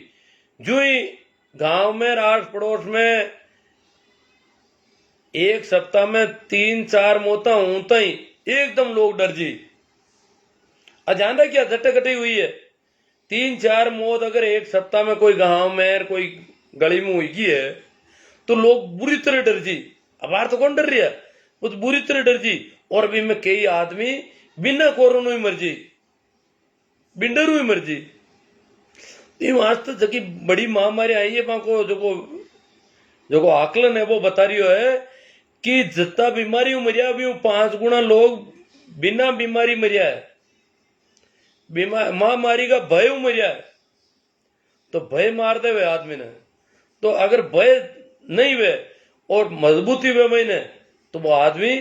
जो ही गांव में आस पड़ोस में एक सप्ताह में 3-4 मौतें होता ही एकदम लोग डर जी। अजानदा क्या झटकटी हुई है 3-4 मौत अगर एक सप्ताह में कोई गांव में कोई गली में हुई है तो लोग बुरी तरह डर जी। अब तो कौन डर रहा है, वो तो बुरी तरह डर जी। और भी में कई आदमी बिना कोरोना ही मर जी, बिंडरू ही मर जी। आज तो जबकि बड़ी महामारी आई है को जो आकलन है वो बता रही है कि जितना बीमारी मरिया भी 5 गुना लोग बिना बीमारी मरिया है, महामारी का भय मरिया है। तो भय मार दे वे आदमी ने, तो अगर भय नहीं वे और मजबूती वे महीने तो वो आदमी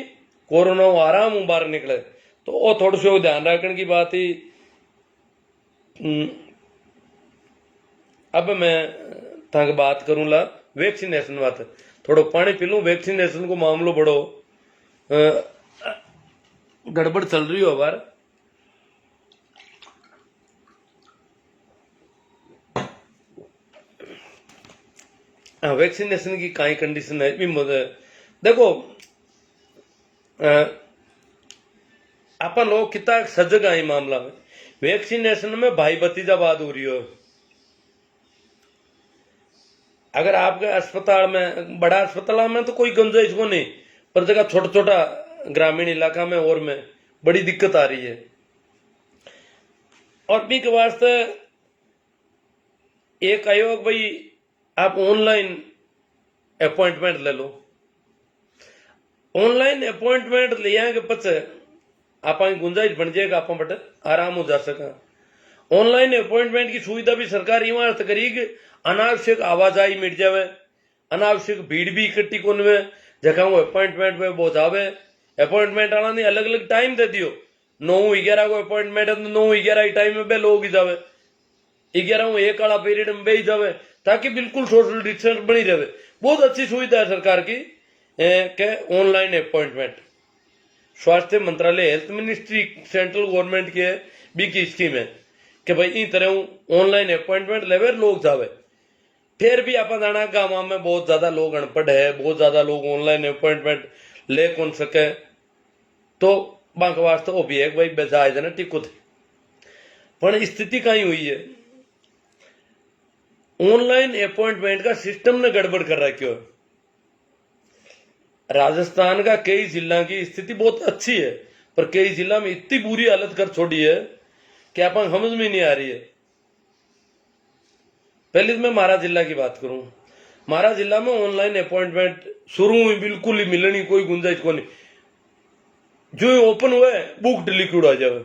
कोरोना आराम बाहर निकले। तो वो थोड़ा सा ध्यान रखने की बात ही। अब मैं तक बात करूंगा वैक्सीनेशन बात, थोड़ो पानी पी लूं। वैक्सीनेशन को मामलो बड़ो गड़बड़ चल रही हो बार। वैक्सीनेशन की काई कंडीशन है भी देखो अपन लोग कितना सजग है मामला में। वैक्सीनेशन में भाई भतीजावाद हो रही हो। अगर आपके अस्पताल में बड़ा अस्पताल में तो कोई गुंजाइश को नहीं, पर जगह छोटा छोटा ग्रामीण इलाका में और में बड़ी दिक्कत आ रही है। और भी के वास्ते एक आयोग भाई आप ऑनलाइन अपॉइंटमेंट ले लो। ऑनलाइन अपॉइंटमेंट लिया के पचे आप गुंजाइश बन जाएगा, आप बट आराम हो जा सका। ऑनलाइन अपॉइंटमेंट की सुविधा भी सरकार इमारत करी कि अनावश्यक आवाजाही मिट जावे, अनावश्यक भीड़ भी इकट्ठी कोन में जगह वो अपॉइंटमेंट पे पहुंचावे। अपॉइंटमेंट आना नहीं अलग अलग टाइम दे दियो, 9-11 को अपॉइंटमेंट है तो 9-11 टाइम में बे लोग ही जावे, 11 एक वाला पीरियड में बे ही जावे, ताकि बिल्कुल सोशल डिस्टेंस बनी रहे। बहुत अच्छी सुविधा है सरकार की के ऑनलाइन अपॉइंटमेंट। स्वास्थ्य मंत्रालय हेल्थ मिनिस्ट्री सेंट्रल गवर्नमेंट की भी की स्कीम है कि भाई इन तरह ऑनलाइन अपॉइंटमेंट लेवे लोग जावे। फिर भी आप जाना गाँव में बहुत ज्यादा लोग अनपढ़ है, बहुत ज्यादा लोग ऑनलाइन अपॉइंटमेंट ले कौन सके, तो बांक वास्ते वो भी है भाई बेजायज है ना टिको थे। पर स्थिति कहीं हुई है, ऑनलाइन अपॉइंटमेंट का सिस्टम ने गड़बड़ कर रखी है। राजस्थान का कई जिला की स्थिति बहुत अच्छी है, पर कई जिला में इतनी बुरी हालत कर छोड़ी है कि आप समझ में नहीं आ रही है। पहले तो मैं महारा जिला की बात करूं, महारा जिला में ऑनलाइन अपॉइंटमेंट शुरू हुई बिल्कुल ही मिलनी कोई गुंजाइश को नहीं। जो ओपन हुआ बुक लिक्विड आ जावे,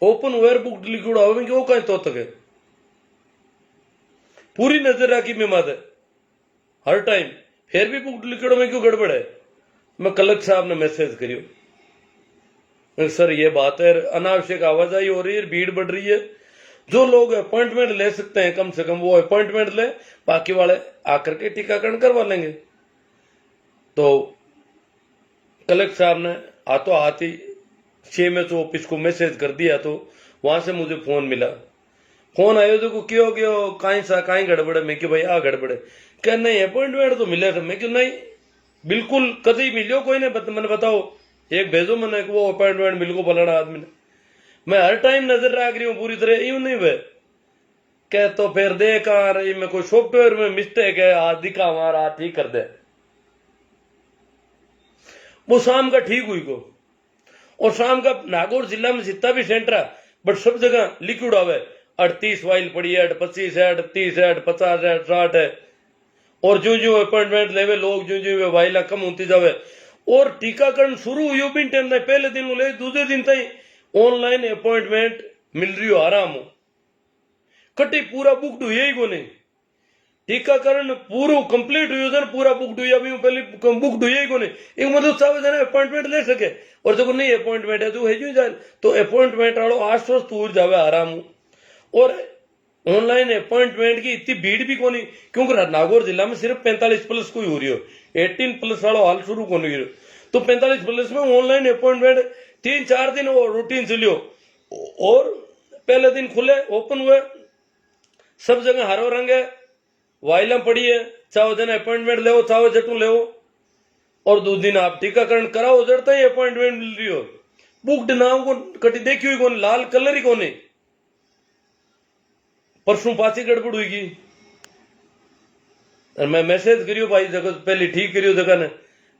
ओपन हुआ बुक लिक्विड आवे कि वो कहीं तो तक है। पूरी नजर रखी मैं माते हर टाइम, फिर भी बुक लिक्विड में क्यों गड़बड़ है। मैं कलेक्टर साहब ने मैसेज करियो, सर ये बात है अनावश्यक आवाजाही हो रही है, भीड़ बढ़ रही है, जो लोग अपॉइंटमेंट ले सकते हैं कम से कम वो अपॉइंटमेंट ले, बाकी वाले आकर के टीकाकरण करवा लेंगे। तो कलेक्टर साहब ने हाथों हाथ ही CMHO ऑफिस को मैसेज कर दिया, तो वहां से मुझे फोन मिला, फोन आयो देखो क्यों क्यों कहीं गड़बड़ है। मैं क्यों भाई आ गड़बड़ है, क्या नहीं अपॉइंटमेंट तो मिले थे। मैं क्यों नहीं बिल्कुल कभी मिलियो कोई नहीं, मैंने बताओ एक भेजो मैंने वो अपॉइंटमेंट बिल्कुल फलाना आदमी ने। मैं हर टाइम नजर रख रही हूँ पूरी तरह, यूं नहीं हुए क्या तो फिर देख आ रही मैं कोई सॉफ्टवेयर में मिस्टेक है, आज दिखा हमारा ठीक कर दे। वो शाम का ठीक हुई को, और शाम का नागौर जिला में जितना भी सेंटर है बट सब जगह लिक्विड आवे, 38 वाइल पड़ी है, 25 है, 38 है, 50 है, 60 है। और जो जो अपॉइंटमेंट लेवे लोग जो जो वाइला कम होती जावे। और टीकाकरण शुरू हुई भी टाइम नहीं, पहले दिन ले दूसरे दिन तक ऑनलाइन अपॉइंटमेंट मिल रही हो आराम हो, कटी पूरा बुकड हुई ही को नहीं। टीकाकरण पूरा कंप्लीट हुई पूरा बुकड हुई, अभी पहले बुकड हुई ही को नहीं। एक मतलब सब जने अपॉइंटमेंट ले सके, और जो नहीं अपॉइंटमेंट है तो है जो जाए तो अपॉइंटमेंट वालों आश्वस्त हो जावे आराम हो। और ऑनलाइन अपॉइंटमेंट की इतनी भीड़ भी कोनी, क्योंकि नागौर जिला में सिर्फ 45+ को ही हो रही हो, 18+ वालों हाल शुरू को नहीं। तो 45+ में ऑनलाइन अपॉइंटमेंट 3-4 दिन वो रूटीन चलियो, और पहले दिन खुले ओपन हुए, सब जगह हरो रंग है, वाइला पड़ी है, चाहो दिन अपॉइंटमेंट ले चाहो जटू ले। और 2 दिन आप टीकाकरण कराओ जड़ता ही अपॉइंटमेंट मिल रही हो, बुकड नाम को कटी देखी हुई कौन, लाल कलर ही कौन। परसों पासी गड़बड़ हुई, मैं मैसेज करियो भाई जगह पहले ठीक करियो जगह ने।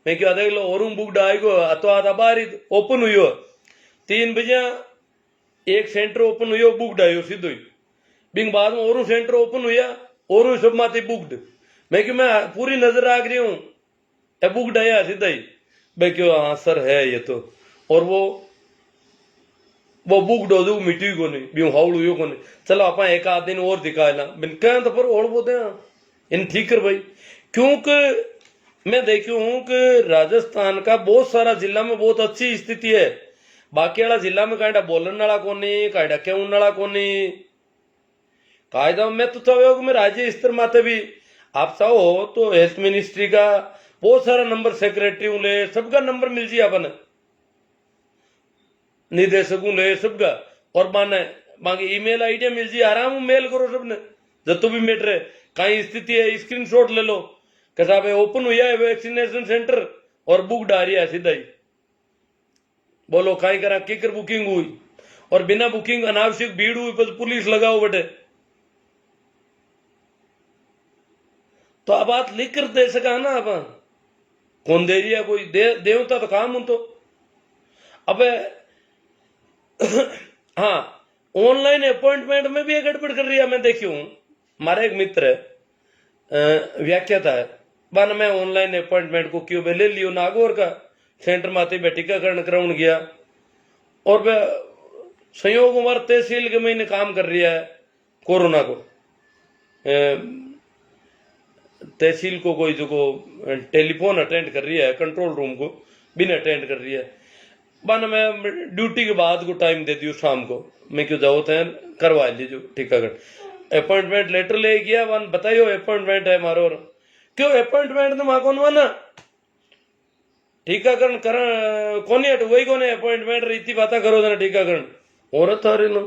मैं क्या देख लो और बुकड आएगो तो आधा बाहर ओपन हुई हो, 3 बजे एक सेंटर ओपन हुई हो बुकड आयो सीधो ही, बिंग बाद में और सेंटर ओपन हुआ और सब माते बुकड। मैं क्यों मैं पूरी नजर रख रही हूं बुकड आया सीधा ही। मैं क्यों हाँ सर है ये तो, और वो बुकड हो जो मिट्टी को नहीं भी हाउड़ हुई को नहीं। चलो आप एक आध दिन और दिखा ला बिन कह तो पर और बोलते इन ठीक कर भाई। क्योंकि मैं देखी हूं कि राजस्थान का बहुत सारा जिला में बहुत अच्छी स्थिति है, बाकी वाला जिला में कायदा बोलन वाला कोनी, कायदा कहने वाला कोनी। कायदा मैं तो चाहो कि मैं राज्य स्तर माते भी आप चाहो तो हेल्थ मिनिस्ट्री का बहुत सारा नंबर सेक्रेटरी ले सबका नंबर मिल जाए अपन, निदेशकों ले सबका, और माने बाकी ईमेल आईडी मिल जाए आराम मेल करो सबने जतो भी मेटर है कहीं स्थिति है स्क्रीनशॉट ले लो कि साहब ओपन हुआ है वैक्सीनेशन सेंटर और बुक डारी है सीधा ही बोलो कहीं करा किकर बुकिंग हुई, और बिना बुकिंग अनावश्यक भीड़ हुई पर पुलिस लगाओ बटे। तो अब बात लिख कर दे सका ना, अब कौन दे रही है कोई देवता तो काम हूं तो। अब हाँ ऑनलाइन अपॉइंटमेंट में भी गड़बड़ कर रही है। मैं देखी हूं, हमारा एक मित्र है व्याख्याता है बन मैं ऑनलाइन अपॉइंटमेंट को क्यों ले लियो नागौर का सेंटर माते में टीकाकरण कराउन गया और वह संयोग उम्र तहसील के महीने काम कर रही है कोरोना को तहसील को कोई जो को टेलीफोन अटेंड कर रही है कंट्रोल रूम को बिन अटेंड कर रही है बन मैं ड्यूटी के बाद को टाइम दे दियो शाम को मैं क्यों जाओ थे करवा लीजिए टीकाकरण अपॉइंटमेंट लेटर ले गया वन बताइयो अपॉइंटमेंट है मारो क्यों अपॉइंटमेंट तो मां कौन माना टीकाकरण कर कोनी हट वही कोने अपॉइंटमेंट रीति बात करो जना टीकाकरण औरत थारे नो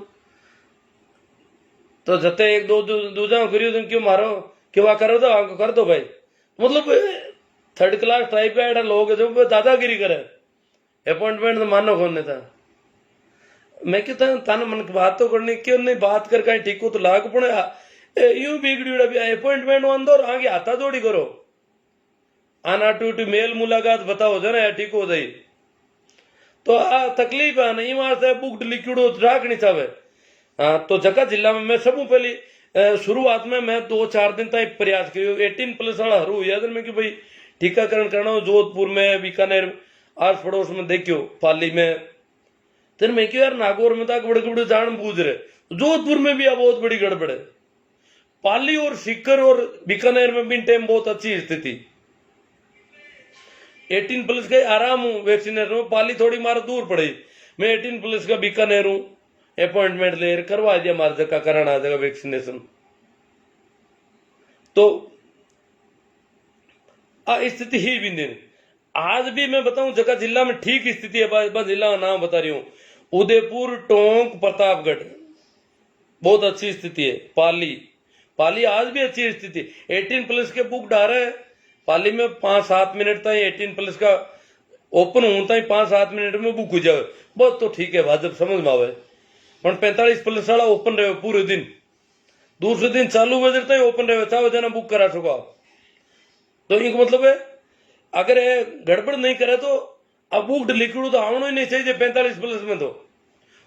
तो जते एक दो दूजा करियो तुम क्यों मारो क्यों वहां करो तो आंको कर दो भाई मतलब थर्ड क्लास टाइप का लोग जो दादागिरी करे अपॉइंटमेंट तो मानो कौन था मैं कहता तान मन की बात तो करनी क्यों नहीं बात कर कहीं ठीक हो तो लाग पुणे यूं बिगड़ी अपॉइंटमेंट अंदर आगे आता जोड़ी करो आना टू मेल मुलाकात बताओ जरा ठीक हो जाए तो आ तकलीफ है नहीं वहां से बुक लिक्विड राख नहीं चाहे हाँ तो जगह जिला में मैं सब पहली शुरुआत में मैं 2-4 दिन तक प्रयास करियो 18+ वाला हरू हुआ मैं कि भाई टीकाकरण करना हो जोधपुर में बीकानेर आस पड़ोस में देखियो पाली में तेन मैं क्यों यार नागौर में तक बड़े बड़े जान बूझ रहे जोधपुर में भी अब बहुत बड़ी गड़बड़ है पाली और सीकर और बीकानेर में भी टाइम बहुत अच्छी स्थिति 18+ का आराम हूँ वैक्सीनेशन में पाली थोड़ी मार दूर पड़ी मैं 18+ का बीकानेर हूँ अपॉइंटमेंट ले करवा दिया मार जगह कराना आ जाएगा वैक्सीनेशन तो स्थिति ही भी नहीं आज भी मैं बताऊं जगह जिला में ठीक स्थिति है जिला का नाम बता रही हूं उदयपुर टोंक प्रतापगढ़ बहुत अच्छी स्थिति है पाली आज भी अच्छी स्थिति 18+ के बुक डाल रहे पाली में 5-7 मिनट तक 18+ का ओपन होता ही 5-7 मिनट में बुक हो जाए बहुत तो ठीक है भाजपा समझ में आवे 45+ वाला ओपन रहे पूरे दिन दूसरे दिन चालू बजे तक ओपन रहे चाहे जना बुक करा सको तो इनका मतलब है अगर गड़बड़ नहीं करे तो अब बुक लिक्विड तो आना ही नहीं चाहिए 45+ में तो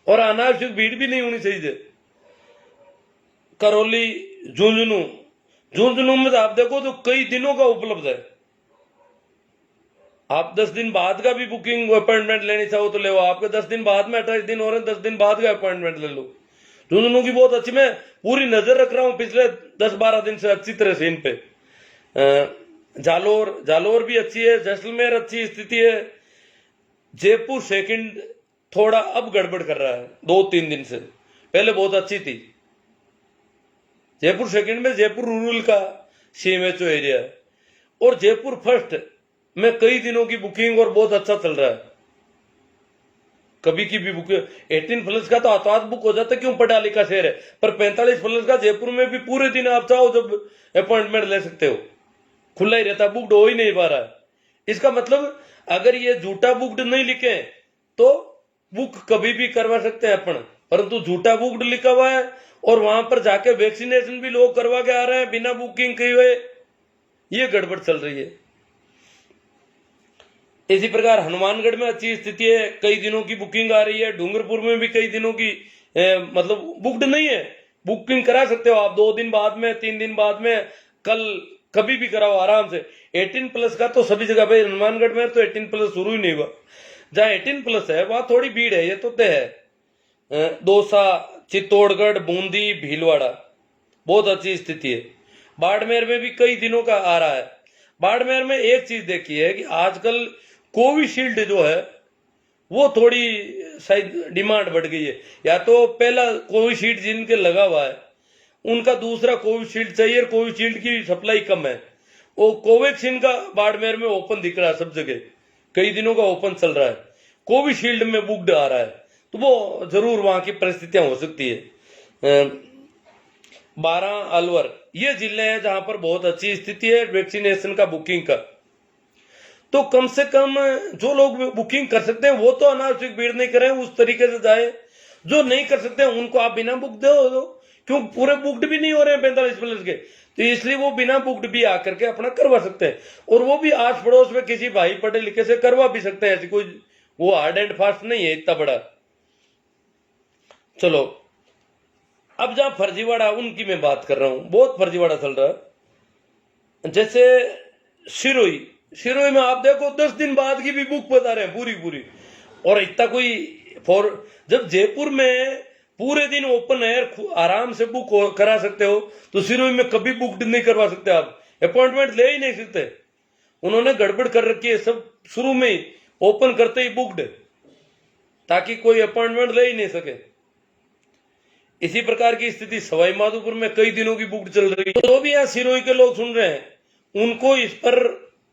और अनावश्यक भीड़ भी नहीं होनी चाहिए करौली झुंझुनू में तो आप देखो तो कई दिनों का उपलब्ध है आप 10 दिन बाद का भी बुकिंग अपॉइंटमेंट लेनी चाहो तो ले आपके 10 दिन बाद में 28 दिन हो रहे हैं 10 दिन बाद का अपॉइंटमेंट ले लो झुंझुनू की बहुत अच्छी मैं पूरी नजर रख रहा हूं पिछले 10-12 दिन से अच्छी तरह से इन पे जालोर भी अच्छी है जैसलमेर अच्छी स्थिति है जयपुर सेकंड थोड़ा अब गड़बड़ कर रहा है 2-3 दिन से पहले बहुत अच्छी थी जयपुर सेकंड में जयपुर रूरल का CMHO एरिया है और जयपुर फर्स्ट में कई दिनों की बुकिंग और बहुत अच्छा चल रहा है कभी की भी बुकिंग 18+ का तो आतवाद बुक हो जाता है क्यों पढ़ा लिखा शहर है पर 45+ का जयपुर में भी पूरे दिन आप चाहो जब अपॉइंटमेंट ले सकते हो खुला ही रहता बुक्ड हो ही नहीं पा रहा है इसका मतलब अगर ये झूठा बुक्ड नहीं लिखे तो बुक कभी भी करवा सकते हैं अपन परंतु झूठा बुक्ड लिखा हुआ है और वहां पर जाके वैक्सीनेशन भी लोग करवा के आ रहे हैं बिना बुकिंग किए हुए ये गड़बड़ चल रही है इसी प्रकार हनुमानगढ़ में अच्छी स्थिति है कई दिनों की बुकिंग आ रही है डूंगरपुर में भी कई दिनों की मतलब बुक्ड नहीं है बुकिंग करा सकते हो आप 2 दिन बाद में 3 दिन बाद में कल कभी भी कराओ आराम से 18+ का तो सभी जगह भाई हनुमानगढ़ में तो 18+ शुरू ही नहीं हुआ जहां 18+ है वहां थोड़ी भीड़ है ये तो तय है दौसा चित्तौड़गढ़ बूंदी भीलवाड़ा बहुत अच्छी स्थिति है बाड़मेर में भी कई दिनों का आ रहा है बाड़मेर में एक चीज देखी है कि आजकल कोविशील्ड जो है वो थोड़ी शायद डिमांड बढ़ गई है या तो पहला कोविशील्ड जिनके लगा हुआ है उनका दूसरा कोविशील्ड चाहिए और कोविशील्ड की सप्लाई कम है वो कोवैक्सीन का बाड़मेर में ओपन दिख रहा है सब जगह कई दिनों का ओपन चल रहा है कोविशील्ड में बुक्ड आ रहा है तो वो जरूर वहां की परिस्थितियां हो सकती है 12 अलवर ये जिले हैं जहां पर बहुत अच्छी स्थिति है वैक्सीनेशन का बुकिंग का तो कम से कम जो लोग बुकिंग कर सकते हैं वो तो अनावश्यक भीड़ नहीं करें उस तरीके से जाए जो नहीं कर सकते हैं उनको आप बिना बुक दो क्यों पूरे बुक्ड भी नहीं हो रहे हैं 45+ के तो इसलिए वो बिना बुक्ड भी आकर के अपना करवा सकते हैं और वो भी आस पड़ोस में किसी भाई पढ़े लिखे से करवा भी सकते हैं ऐसी कोई वो हार्ड एंड फास्ट नहीं है इतना बड़ा चलो अब जहां फर्जीवाड़ा उनकी मैं बात कर रहा हूं बहुत फर्जीवाड़ा चल रहा है जैसे सिरोही में आप देखो 10 दिन बाद की भी बुक बता रहे हैं पूरी पूरी, और इतना कोई जब जयपुर में पूरे दिन ओपन एयर आराम से बुक करा सकते हो, तो सिरोही में कभी बुक नहीं करवा सकते, आप अपॉइंटमेंट ले ही नहीं सकते। उन्होंने गड़बड़ कर रखी है, सब शुरू में ही ओपन करते ही बुक्ड, ताकि कोई अपॉइंटमेंट ले ही नहीं सके। इसी प्रकार की स्थिति सवाई माधोपुर में कई दिनों की बुक चल रही है। तो भी यहाँ सिरोही के लोग सुन रहे हैं, उनको इस पर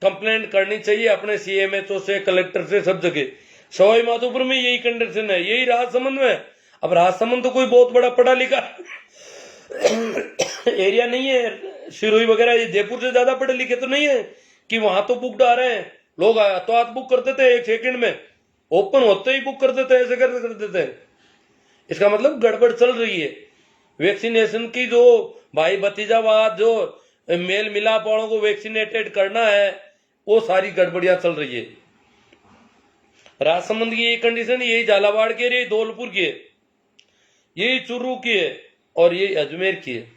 कंप्लेंट करनी चाहिए अपने सीएमएचओ से, कलेक्टर से, सब जगह। सवाई माधोपुर में यही कंडीशन है, यही राजसमंद में। अब राजसमंद तो कोई बहुत बड़ा पढ़ा लिखा एरिया नहीं है, सिरोही वगैरह ये जयपुर से ज्यादा पढ़े लिखे तो नहीं है कि वहां तो बुक आ रहे हैं। लोग तो आज बुक कर देते हैं, 1 सेकंड में ओपन होते ही बुक कर देते हैं, ऐसे कर देते हैं। इसका मतलब गड़बड़ चल रही है। वैक्सीनेशन की जो भाई भतीजावाद, जो मेल मिलाप वालों को वैक्सीनेटेड करना है, वो सारी गड़बड़ियां चल रही है। राजसमंद की ये कंडीशन, यही झालावाड़ की है, यही धौलपुर की है, यही चुरू की है, और यही अजमेर की है।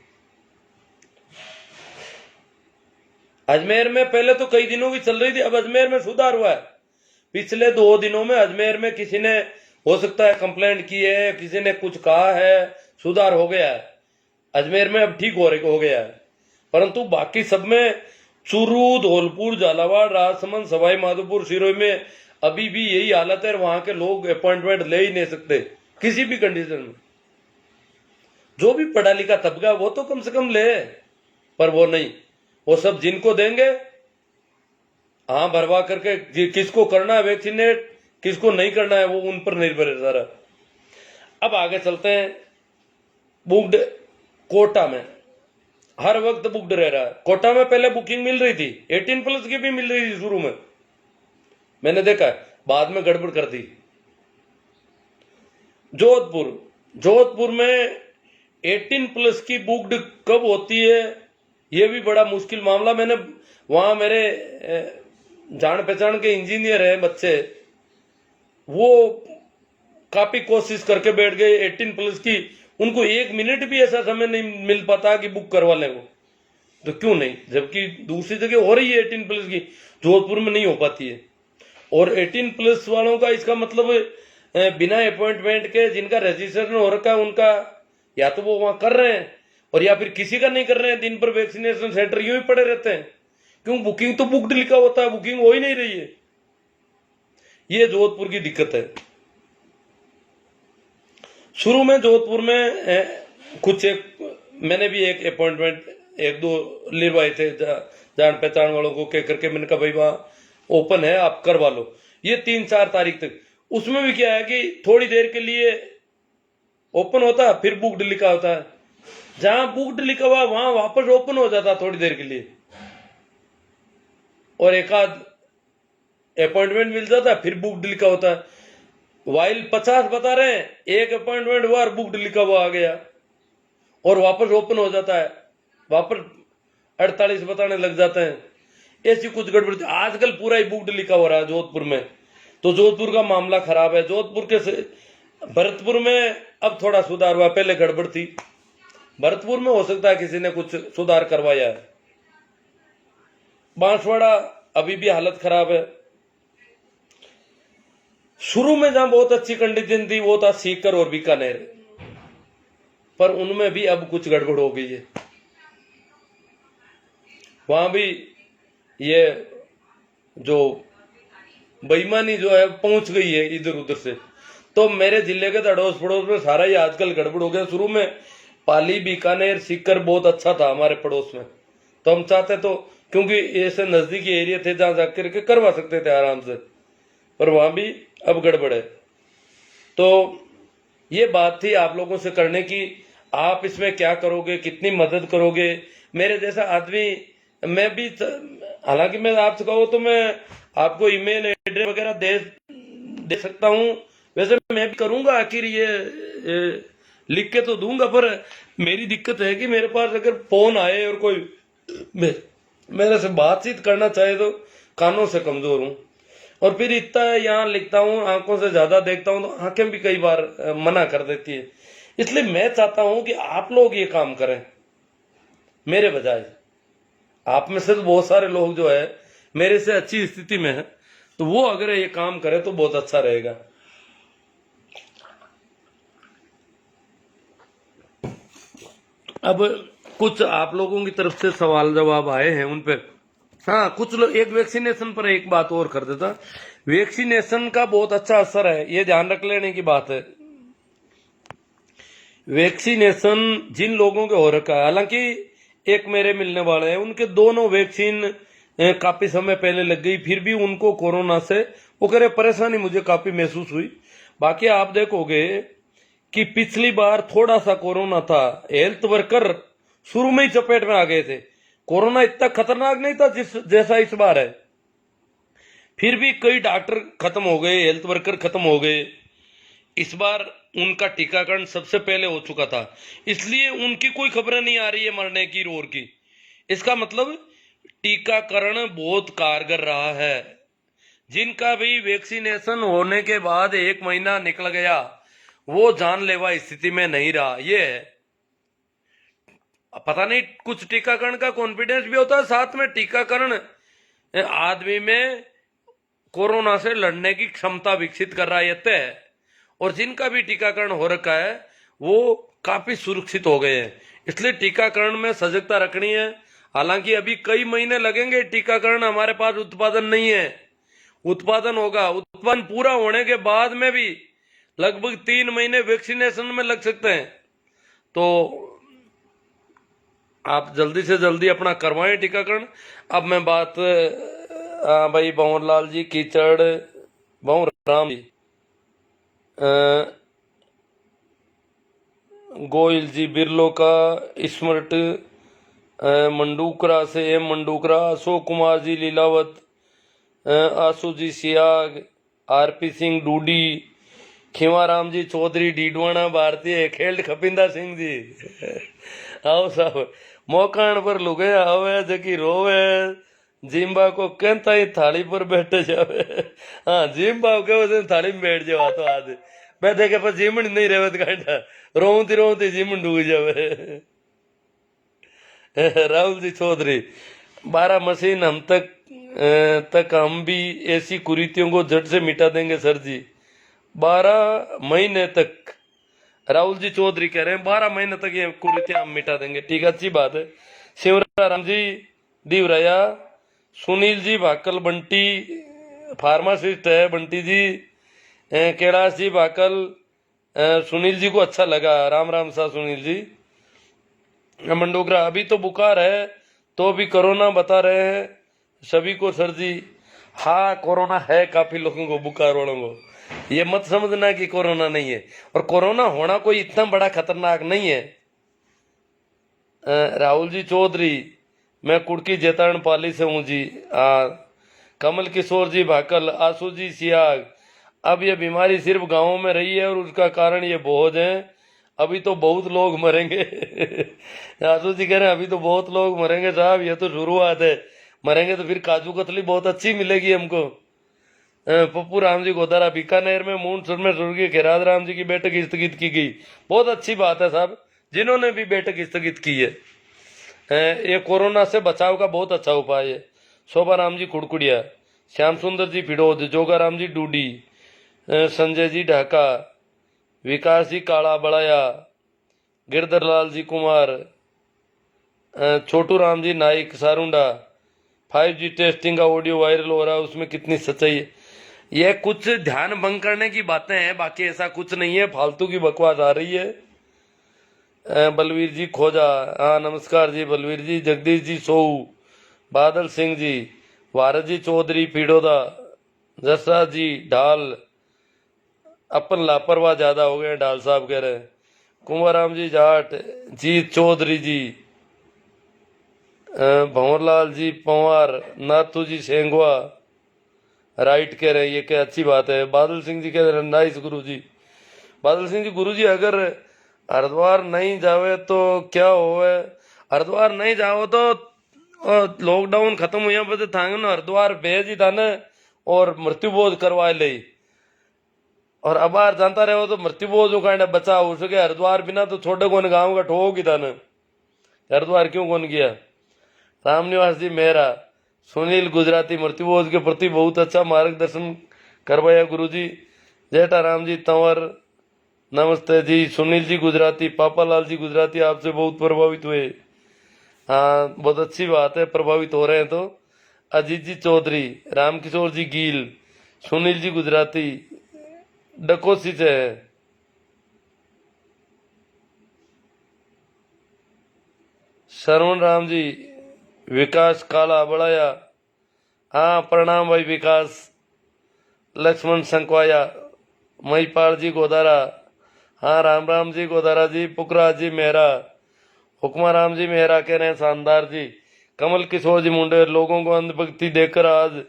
अजमेर में पहले तो कई दिनों की चल रही थी, अब अजमेर में सुधार हुआ है। पिछले 2 दिनों में अजमेर में किसी ने हो सकता है कंप्लेंट की है, किसी ने कुछ कहा है, सुधार हो गया है। अजमेर में अब ठीक हो गया है, परंतु बाकी सब में चूरू, धौलपुर, झालावाड़, राजसमंद, सवाई माधोपुर, सिरोही में अभी भी यही हालत है। वहां के लोग अपॉइंटमेंट ले ही नहीं सकते किसी भी कंडीशन में। जो भी पढ़ा लिखा तबका वो तो कम से कम ले, पर वो नहीं, वो सब जिनको देंगे हाँ भरवा करके, किसको करना है वैक्सीनेट, किसको नहीं करना है, वो उन पर निर्भर है सारा। अब आगे चलते हैं। बुक्ड कोटा में हर वक्त बुक्ड रह रहा है। कोटा में पहले बुकिंग मिल रही थी, 18+ की भी मिल रही थी शुरू में, मैंने देखा है, बाद में गड़बड़ कर दी। जोधपुर में 18+ की बुक्ड कब होती है, ये भी बड़ा मुश्किल मामला। मैंने वहां मेरे जान पहचान के इंजीनियर है बच्चे, वो काफी कोशिश करके बैठ गए 18+ की, उनको 1 मिनट भी ऐसा समय नहीं मिल पाता कि बुक करवा लें वो। तो क्यों नहीं, जबकि दूसरी जगह हो रही है 18+ की, जोधपुर में नहीं हो पाती है। और 18+ वालों का इसका मतलब बिना अपॉइंटमेंट के जिनका रजिस्ट्रेशन हो रखा है, उनका या तो वो वहां कर रहे हैं, और या फिर किसी का नहीं कर रहे हैं। दिन पर वैक्सीनेशन सेंटर यूं ही पड़े रहते हैं, क्यों? बुकिंग तो बुक्ड लिखा होता है, बुकिंग हो ही नहीं रही है। ये जोधपुर की दिक्कत है। शुरू में जोधपुर में मैंने भी एक अपॉइंटमेंट 1-2 लिरवाए थे जान पहचान वालों को कह करके। मैंने कहा भाई वहां ओपन है, आप करवा लो, ये 3-4 तारीख तक। उसमें भी क्या है कि थोड़ी देर के लिए ओपन होता है, फिर बुक्ड लिखा होता है। जहां बुक्ड लिखा हुआ वहां वापस ओपन हो जाता थोड़ी देर के लिए, और एक आध अपॉइंटमेंट मिल जाता है, फिर बुक्ड लिखा होता है। वाइल 50 बता रहे हैं, एक अपॉइंटमेंट हुआ और बुक्ड लिखा हुआ आ गया, और वापस ओपन हो जाता है, वापस 48 बताने लग जाते हैं। ऐसी कुछ गड़बड़ आजकल पूरा ही बुक्ड लिखा हो रहा है जोधपुर में। तो जोधपुर का मामला खराब है। जोधपुर के भरतपुर में अब थोड़ा सुधार हुआ, पहले गड़बड़ थी। भरतपुर में हो सकता है किसी ने कुछ सुधार करवाया है। बांसवाड़ा अभी भी हालत खराब है। शुरू में जहां बहुत अच्छी कंडीशन थी वो था सीकर और बीकानेर, पर उनमें भी अब कुछ गड़बड़ हो गई है। वहां भी ये जो बेईमानी जो है पहुंच गई है इधर उधर से। तो मेरे जिले के अड़ोस पड़ोस में सारा ही आजकल गड़बड़ हो गया। शुरू में पाली, बीकानेर, सीकर बहुत अच्छा था हमारे पड़ोस में, तो हम चाहते तो, क्योंकि ऐसे नजदीकी एरिया थे जहां जाकर के करवा सकते थे आराम से, पर वहां भी अब गड़बड़ है। तो ये बात थी आप लोगों से करने की, आप इसमें क्या करोगे, कितनी मदद करोगे। मेरे जैसा आदमी, मैं भी, हालांकि मैं आपसे कहूँ तो मैं आपको ईमेल एड्रेस वगैरह दे सकता हूँ, वैसे मैं भी करूंगा, आखिर ये लिख के तो दूंगा, पर मेरी दिक्कत है कि मेरे पास अगर फोन आए और कोई मेरे से बातचीत करना चाहे तो कानों से कमजोर हूं, और फिर इतना यहाँ लिखता हूँ, आंखों से ज्यादा देखता हूँ, तो आंखें भी कई बार मना कर देती है। इसलिए मैं चाहता हूं कि आप लोग ये काम करें मेरे बजाय। आप में से तो बहुत सारे लोग जो है मेरे से अच्छी स्थिति में है, तो वो अगर ये काम करे तो बहुत अच्छा रहेगा। अब कुछ आप लोगों की तरफ से सवाल जवाब आए हैं उन पे। हाँ, कुछ लोग एक वैक्सीनेशन पर एक बात और कर देता, वैक्सीनेशन का बहुत अच्छा असर है, ये ध्यान रख लेने की बात है। वैक्सीनेशन जिन लोगों के हो रखा है, हालांकि एक मेरे मिलने वाले हैं उनके दोनों वैक्सीन काफी समय पहले लग गई, फिर भी उनको कोरोना से वो करे परेशानी मुझे काफी महसूस हुई। बाकी आप देखोगे कि पिछली बार थोड़ा सा कोरोना था, हेल्थ वर्कर शुरू में ही चपेट में आ गए थे। कोरोना इतना खतरनाक नहीं था जैसा इस बार है, फिर भी कई डॉक्टर खत्म हो गए, हेल्थ वर्कर खत्म हो गए। इस बार उनका टीकाकरण सबसे पहले हो चुका था, इसलिए उनकी कोई खबर नहीं आ रही है मरने की रोर की। इसका मतलब टीकाकरण बहुत कारगर रहा है। जिनका भी वैक्सीनेशन होने के बाद 1 महीना निकल गया वो जानलेवा स्थिति में नहीं रहा। ये है, पता नहीं कुछ टीकाकरण का कॉन्फिडेंस भी होता है, साथ में टीकाकरण आदमी में कोरोना से लड़ने की क्षमता विकसित कर रहा है, ये तय है। और जिनका भी टीकाकरण हो रखा है वो काफी सुरक्षित हो गए हैं, इसलिए टीकाकरण में सजगता रखनी है। हालांकि अभी कई महीने लगेंगे टीकाकरण, हमारे पास उत्पादन नहीं है, उत्पादन होगा। उत्पादन पूरा होने के बाद में भी लगभग 3 महीने वैक्सीनेशन में लग सकते हैं, तो आप जल्दी से जल्दी अपना करवाएं टीकाकरण। अब मैं बात भाई भंवरलाल जी कीचड़, भंवर राम जी, गोयल जी बिरलो का, स्मृत मंडूकरा से एम मंडूकरा, अशोक कुमार जी लीलावत, आशु जी सियाग, आरपी सिंह डूडी, खीमाराम जी चौधरी डीडवाना भारतीय, खेल्ड खपिंदा सिंह जी आओ साहब मौकान पर लुगे आवे जकी रोवे जिम्बा को कहता ही थाली पर बैठे जावे। हाँ, जिम्बा के थाली में बैठ जाओ तो आज बैठे के पर जिमन नहीं रहे तो घंटा रोती रोती जिमन डूब जावे। राहुल जी चौधरी, 12 मशीन हम तक हम भी ऐसी कुरीतियों को जड़ से मिटा देंगे सर जी, 12 महीने तक। राहुल जी चौधरी कह रहे हैं 12 महीने तक ये कुरीतियां हम मिटा देंगे, ठीक है, अच्छी बात है। शिवराम जी दीवराया, सुनील जी भाकल, बंटी फार्मासिस्ट है बंटी जी, कैलाश जी भाकल, सुनील जी को अच्छा लगा, राम राम सा सुनील जी। मंडोगरा, अभी तो बुखार है तो भी कोरोना बता रहे हैं सभी को सर जी। हाँ, कोरोना है काफी लोगों को, बुखार वालों को, ये मत समझना कि कोरोना नहीं है, और कोरोना होना कोई इतना बड़ा खतरनाक नहीं है। राहुल जी चौधरी, मैं कुड़की जेतान पाली से हूँ जी। कमल किशोर जी भाकल, आशु जी सियाग, अब ये बीमारी सिर्फ गांवों में रही है और उसका कारण ये बोझ है, अभी तो बहुत लोग मरेंगे। आशु जी कह रहे हैं अभी तो बहुत लोग मरेंगे साहब, ये तो शुरुआत है, मरेंगे तो फिर काजू कतली बहुत अच्छी मिलेगी हमको। पप्पू राम जी गोदारा, बीकानेर में मूनसुर में स्वर्गीय खैरात राम जी की बैठक स्थगित की गई, बहुत अच्छी बात है साहब, जिन्होंने भी बैठक स्थगित की है, ये कोरोना से बचाव का बहुत अच्छा उपाय है। शोभा राम जी खुड़कुड़िया, श्याम सुंदर जी फिडोद, जोगा राम जी डूडी, संजय जी ढाका, विकास जी काला बड़ाया, गिरधर लाल जी कुमार, छोटू राम जी नाइक सारुंडा, 5G टेस्टिंग का ऑडियो वायरल हो रहा है, उसमें कितनी सच्चाई है? यह कुछ ध्यान भंग करने की बातें हैं, बाकी ऐसा कुछ नहीं है, फालतू की बकवास आ रही है। बलवीर जी खोजा, हाँ नमस्कार जी बलवीर जी। जगदीश जी सोऊ, बादल सिंह जी, भारत जी चौधरी पीड़ोदा, जसराज जी ढाल, अपन लापरवाह ज्यादा हो गए ढाल साहब कह रहे हैं। कुंवराम जी जाट, जीत चौधरी जी, भंवरलाल जी पंवार, नाथू जी सेंगवा राइट कह रहे हैं, ये क्या अच्छी बात है। बादल सिंह जी कह रहे हैं नाइस गुरु जी। बादल सिंह जी, गुरु जी अगर हरिद्वार नहीं जावे तो क्या होवे? हरिद्वार नहीं जाओ तो लॉकडाउन खत्म हुआ बजे थांगे ना हरिद्वार भेज ही था न और मृत्यु बोध करवा ले, और अबार जानता रहो तो मृत्यु बोध उखाड़े बचा हो सके। हरिद्वार बिना तो छोटे कौन गाँव का ठोक ही था न, हरिद्वार क्यों कौन गया? रामनिवास जी मेहरा, सुनील गुजराती मृत्युभोज के प्रति बहुत अच्छा मार्गदर्शन करवाया गुरुजी। जेठाराम जी तंवर नमस्ते जी। सुनील जी गुजराती, पापालाल जी गुजराती आपसे बहुत प्रभावित हुए। हाँ बहुत अच्छी बात है, प्रभावित हो रहे हैं तो। अजीत जी चौधरी, रामकिशोर जी गील, सुनील जी गुजराती डकोसी से है। श्रवण राम जी, विकास काला बड़ाया, हाँ प्रणाम भाई विकास। लक्ष्मण संकवाया, महिपाल जी गोदारा, हाँ राम राम जी गोदारा जी। पुखराज जी मेहरा, हुक्मा राम जी मेहरा कह रहे हैं शानदार जी। कमल किशोर जी मुंडे, लोगों को अंधभक्ति देखकर आज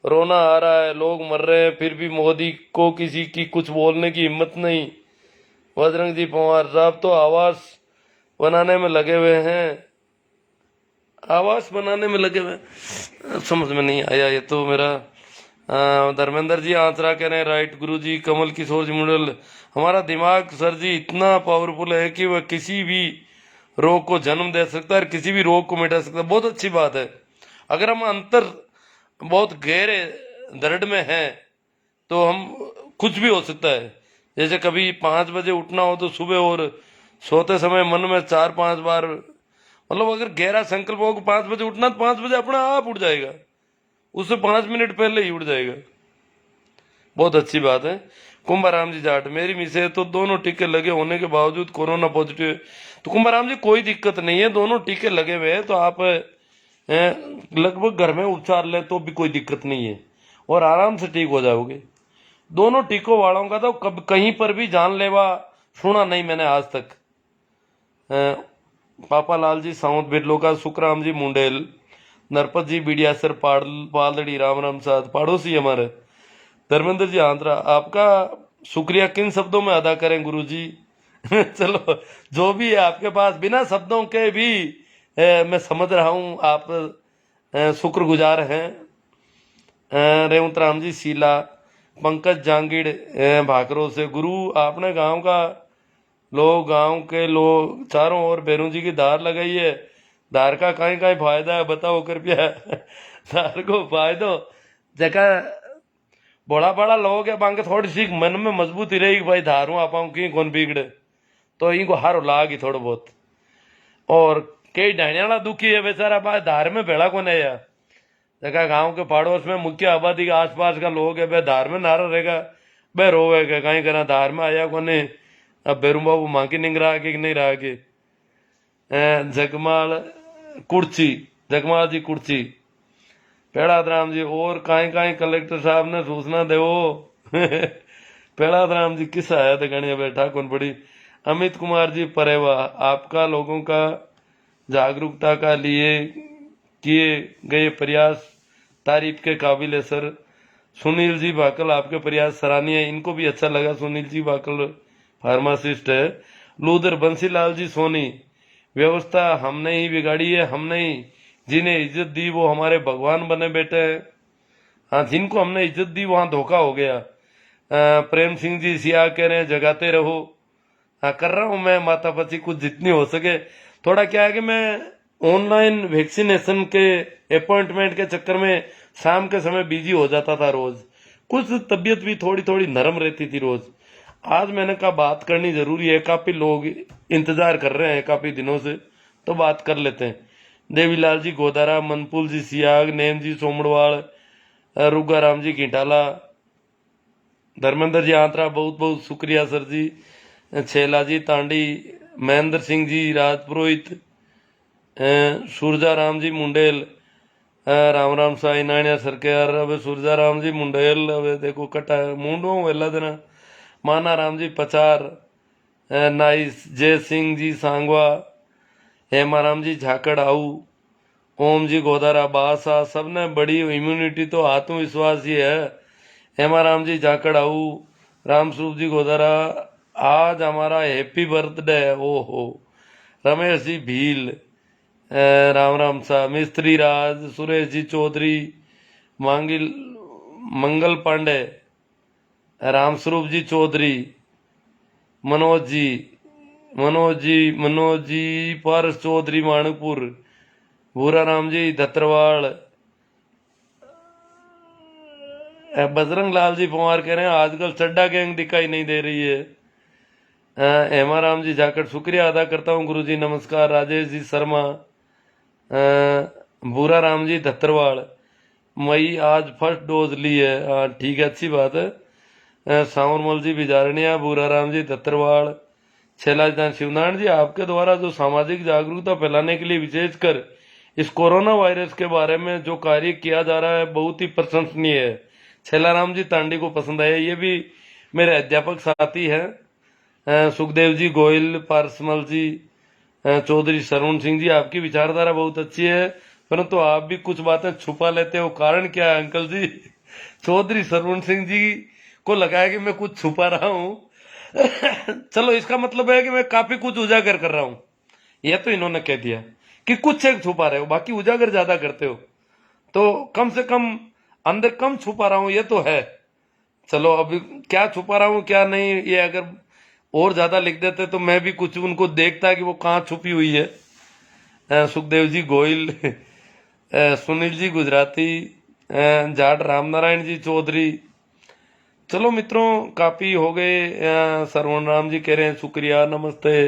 रोना आ रहा है, लोग मर रहे हैं फिर भी मोदी को किसी की कुछ बोलने की हिम्मत नहीं। बजरंग जी पवार साहब तो आवास बनाने में लगे हुए हैं, आवास बनाने में लगे हुए हैं। समझ में नहीं आया ये तो मेरा। धर्मेंद्र जी आंसरा कह रहे हैं राइट गुरु जी। कमल किशोर जी मुंडल, हमारा दिमाग सर जी इतना पावरफुल है कि वह किसी भी रोग को जन्म दे सकता है और किसी भी रोग को मिटा सकता है। बहुत अच्छी बात है। अगर हम अंतर बहुत गहरे दृढ़ में हैं तो हम कुछ भी हो सकता है। जैसे कभी 5 बजे उठना हो तो सुबह, और सोते समय मन में 4-5 बार, मतलब अगर गहरा संकल्प हो कि 5 बजे उठना तो 5 बजे अपना आप उठ जाएगा, उससे 5 मिनट पहले ही उठ जाएगा। बहुत अच्छी बात है। कुंभाराम जी जाट, मेरी मिसे तो दोनों टीके लगे होने के बावजूद कोरोना पॉजिटिव है। तो कुंभाराम जी कोई दिक्कत नहीं है, दोनों टीके लगे हुए हैं तो आप लगभग घर में उपचार लें तो भी कोई दिक्कत नहीं है और आराम से ठीक हो जाओगे। दोनों टीकों वालों का तो कब कहीं पर भी जानलेवा सुना नहीं मैंने आज तक। पापालाल जी साउथ बिरलो का, सुखराम जी मुंडेल, नरपत जी बिडियासर पालड़ी, राम राम साथ पड़ोसी हमारे। धर्मेंद्र जी आंध्रा, आपका शुक्रिया किन शब्दों में अदा करें गुरुजी। चलो जो भी है आपके पास, बिना शब्दों के भी मैं समझ रहा हूँ आप शुक्रगुजार हैं। रेवंत राम जी शीला, पंकज जांगीड़ भाकरो से, गुरु आपने गांव के लोग चारों ओर भैरू जी की धार लगाई है, धार का कहीं कहीं फायदा है बताओ कृपया। धार को फायदो जगह बड़ा बड़ा लोग है बांके थोड़ी सी मन में मजबूती रहेगी भाई धारू आपाऊ की कौन बिगड़े, तो इनको हारो लागी थोड़ा बहुत। और कई ढाणियाला दुखी है बेचारा भाई धार में भेड़ा को नहीं है। देखा गांव के पड़ोस में मुख्य आबादी के आसपास का लोग है, बे धार में नारा रहेगा, बे रोवेगा कहीं करा धार में आया को नहीं। अब बेरू बाबू मां की निंग रहा कि नहीं रहा कि जगमाल कुर्ची, जगमाल जी कुर्ची, पेड़ादराम जी, और काई काई कलेक्टर साहब ने सूचना दे पेड़ादराम जी किस आया थे गणिया बैठा कौन पड़ी। अमित कुमार जी परेवा, आपका लोगों का जागरूकता का लिए किए गए प्रयास तारीफ के काबिल है सर। सुनील जी बाकल, आपके प्रयास सराहनीय है, इनको भी अच्छा लगा। सुनील जी बाकल फार्मासिस्ट है। लूदर बंसीलाल जी सोनी, व्यवस्था हमने ही बिगाड़ी है, हमने ही जिन्हें इज्जत दी वो हमारे भगवान बने बैठे हैं। हाँ जिनको हमने इज्जत दी वहां धोखा हो गया। प्रेम सिंह जी सिया कह रहे हैं जगाते रहो। हाँ कर रहा हूं मैं माता पची कुछ जितनी हो सके। थोड़ा क्या है कि मैं ऑनलाइन वैक्सीनेशन के अपॉइंटमेंट के चक्कर में शाम के समय बिजी हो जाता था रोज, कुछ तबीयत भी थोड़ी थोड़ी नरम रहती थी रोज। आज मैंने कहा बात करनी जरूरी है, काफी लोग इंतजार कर रहे हैं काफी दिनों से, तो बात कर लेते हैं। देवीलाल जी गोदारा, मनपुल जी सियाग, नेम जी सोमड़वाड़, रुगा राम जी घिटाला, धर्मेंद्र जी आंतरा बहुत बहुत शुक्रिया सर जी। छेला जी तांडी, महेंद्र सिंह जी राजपुरोहित, सूरजा राम जी मुंडेल, राम राम साई नाणिया सरकार। अब सूरजा राम जी मुंडेल अब देखो कटा मुंडो वेला देना। माना राम जी पचार, नाइस। जय सिंह जी सांगवा, हेमा राम जी झाकड़ आऊ, ओम जी गोदारा बासा, सबने बड़ी इम्यूनिटी तो आत्मविश्वास ही है। हेमा राम जी झाकड़ आऊ, राम स्वरूप जी गोदारा, आज हमारा हैप्पी बर्थडे है। ओहो रमेश जी भील, राम राम सा। मिस्त्री राज, सुरेश जी चौधरी, मांगिल मंगल पांडे, रामस्वरूप जी चौधरी, मनोज जी पारस चौधरी मानकपुर, भूरा राम जी धत्रवाड़। बजरंग लाल जी पवार कह रहे हैं आजकल चड्डा गैंग दिखाई नहीं दे रही है। हेमा राम जी जाकर शुक्रिया अदा करता हूँ गुरु जी, नमस्कार। राजेश जी शर्मा, भूरा राम जी धत्रवाड़, मई आज फर्स्ट डोज ली है। ठीक है, अच्छी बात है। सावरमल जी बिजारनिया, भूरा राम जी धत्रवाड़, छैलाजदान शिवनारायण जी, आपके द्वारा जो सामाजिक जागरूकता फैलाने के लिए विशेषकर इस कोरोना वायरस के बारे में जो कार्य किया जा रहा है बहुत ही प्रशंसनीय है। छैलाराम जी तांडी को पसंद आया। ये भी मेरे अध्यापक साथी हैं। सुखदेव जी गोयल, पारसमल जी, चौधरी सरवण सिंह जी, आपकी विचारधारा बहुत अच्छी है, परंतु आप भी कुछ बातें छुपा लेते हो, कारण क्या है अंकल जी? चौधरी सरवण सिंह जी को लगा है कि मैं कुछ छुपा रहा हूं। चलो, इसका मतलब है कि मैं काफी कुछ उजागर कर रहा हूं। यह तो इन्होंने कह दिया कि कुछ एक छुपा रहे हो, बाकी उजागर ज्यादा करते हो, तो कम से कम अंदर कम छुपा रहा हूं, ये तो है। चलो, अभी क्या छुपा रहा हूं क्या नहीं, ये अगर और ज्यादा लिख देते तो मैं भी कुछ उनको देखता कि वो कहाँ छुपी हुई है। सुखदेव जी गोयल, सुनील जी गुजराती, जाट रामनारायण जी चौधरी। चलो मित्रों, काफी हो गए। सरवण राम जी कह रहे हैं शुक्रिया, नमस्ते।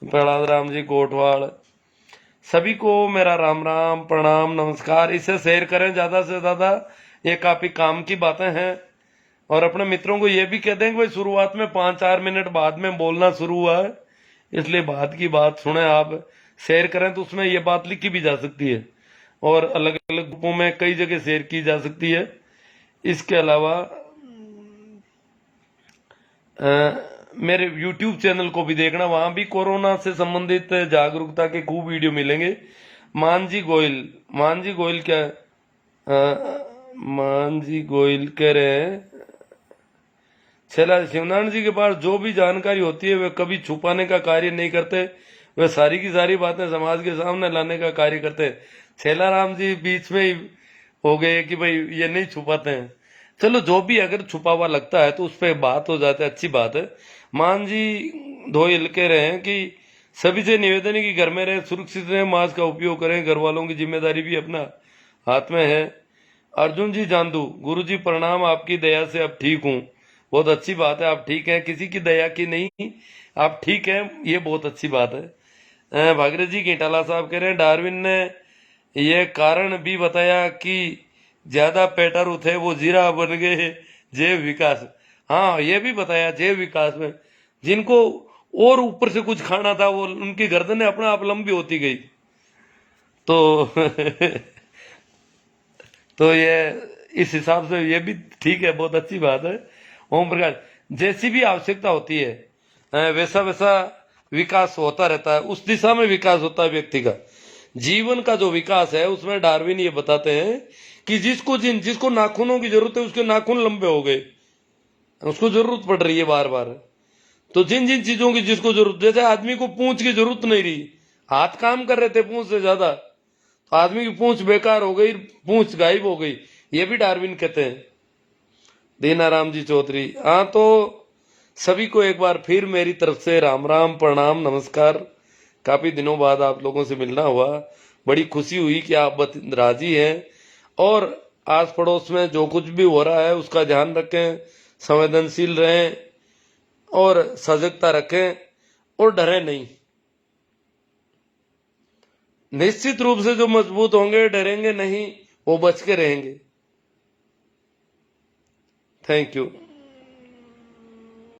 प्रहलाद राम जी कोटवाड़, सभी को मेरा राम राम, प्रणाम, नमस्कार। इसे शेयर करें ज्यादा से ज्यादा, ये काफी काम की बातें हैं। और अपने मित्रों को ये भी कह दें कि भाई शुरुआत में 5-4 मिनट बाद में बोलना शुरू हुआ है, इसलिए बाद की बात सुने आप। शेयर करें तो उसमें ये बात लिखी भी जा सकती है और अलग अलग ग्रुपों में कई जगह शेयर की जा सकती है। इसके अलावा मेरे YouTube चैनल को भी देखना, वहां भी कोरोना से संबंधित जागरूकता के खूब वीडियो मिलेंगे। मान जी गोयल क्या, मान जी गोयल कह रहे हैं छैला शिवनारायण जी के पास जो भी जानकारी होती है वे कभी छुपाने का कार्य नहीं करते, वे सारी की सारी बातें समाज के सामने लाने का कार्य करते हैं। छैलाराम जी बीच में ही हो गए कि भाई ये नहीं छुपाते हैं। चलो, जो भी अगर छुपा हुआ लगता है तो उस पर बात हो जाती है, अच्छी बात है। मान जी धोयल कह रहे हैं कि सभी से निवेदन है कि घर में रहे, सुरक्षित रहे, मास्क का उपयोग करें, घर वालों की जिम्मेदारी भी अपना हाथ में है। अर्जुन जी जांदू, गुरु जी प्रणाम, आपकी दया से अब ठीक हूँ। बहुत अच्छी बात है, आप ठीक हैं, किसी की दया की नहीं, आप ठीक हैं, ये बहुत अच्छी बात है। भागीरथ जी गेटाला साहब कह रहे हैं डार्विन ने यह कारण भी बताया कि ज्यादा पेटरू थे वो जीरा बन गए जैव विकास। हाँ, ये भी बताया जैव विकास में जिनको और ऊपर से कुछ खाना था वो उनकी गर्दनें अपना आप लंबी होती गई। तो तो ये इस हिसाब से ये भी ठीक है, बहुत अच्छी बात है। ओम प्रकाश, जैसी भी आवश्यकता होती है वैसा वैसा विकास होता रहता है, उस दिशा में विकास होता है व्यक्ति का। जीवन का जो विकास है उसमें डार्विन ये बताते हैं कि जिसको नाखूनों की जरूरत है उसके नाखून लंबे हो गए, उसको जरूरत पड़ रही है बार बार। तो जिन जिन चीजों की जिसको जरूरत, जैसे आदमी को पूंछ की जरूरत नहीं रही, हाथ काम कर रहे थे पूंछ से ज्यादा, तो आदमी की पूंछ बेकार हो गई, पूंछ गायब हो गई, ये भी डार्विन कहते हैं। दीनाराम जी चौधरी, हाँ, तो सभी को एक बार फिर मेरी तरफ से राम राम, प्रणाम, नमस्कार। काफी दिनों बाद आप लोगों से मिलना हुआ, बड़ी खुशी हुई कि आप राजी हैं और आस पड़ोस में जो कुछ भी हो रहा है उसका ध्यान रखें, संवेदनशील रहें और सजगता रखें और डरे नहीं। निश्चित रूप से जो मजबूत होंगे डरेंगे नहीं, वो बच के रहेंगे। Thank you.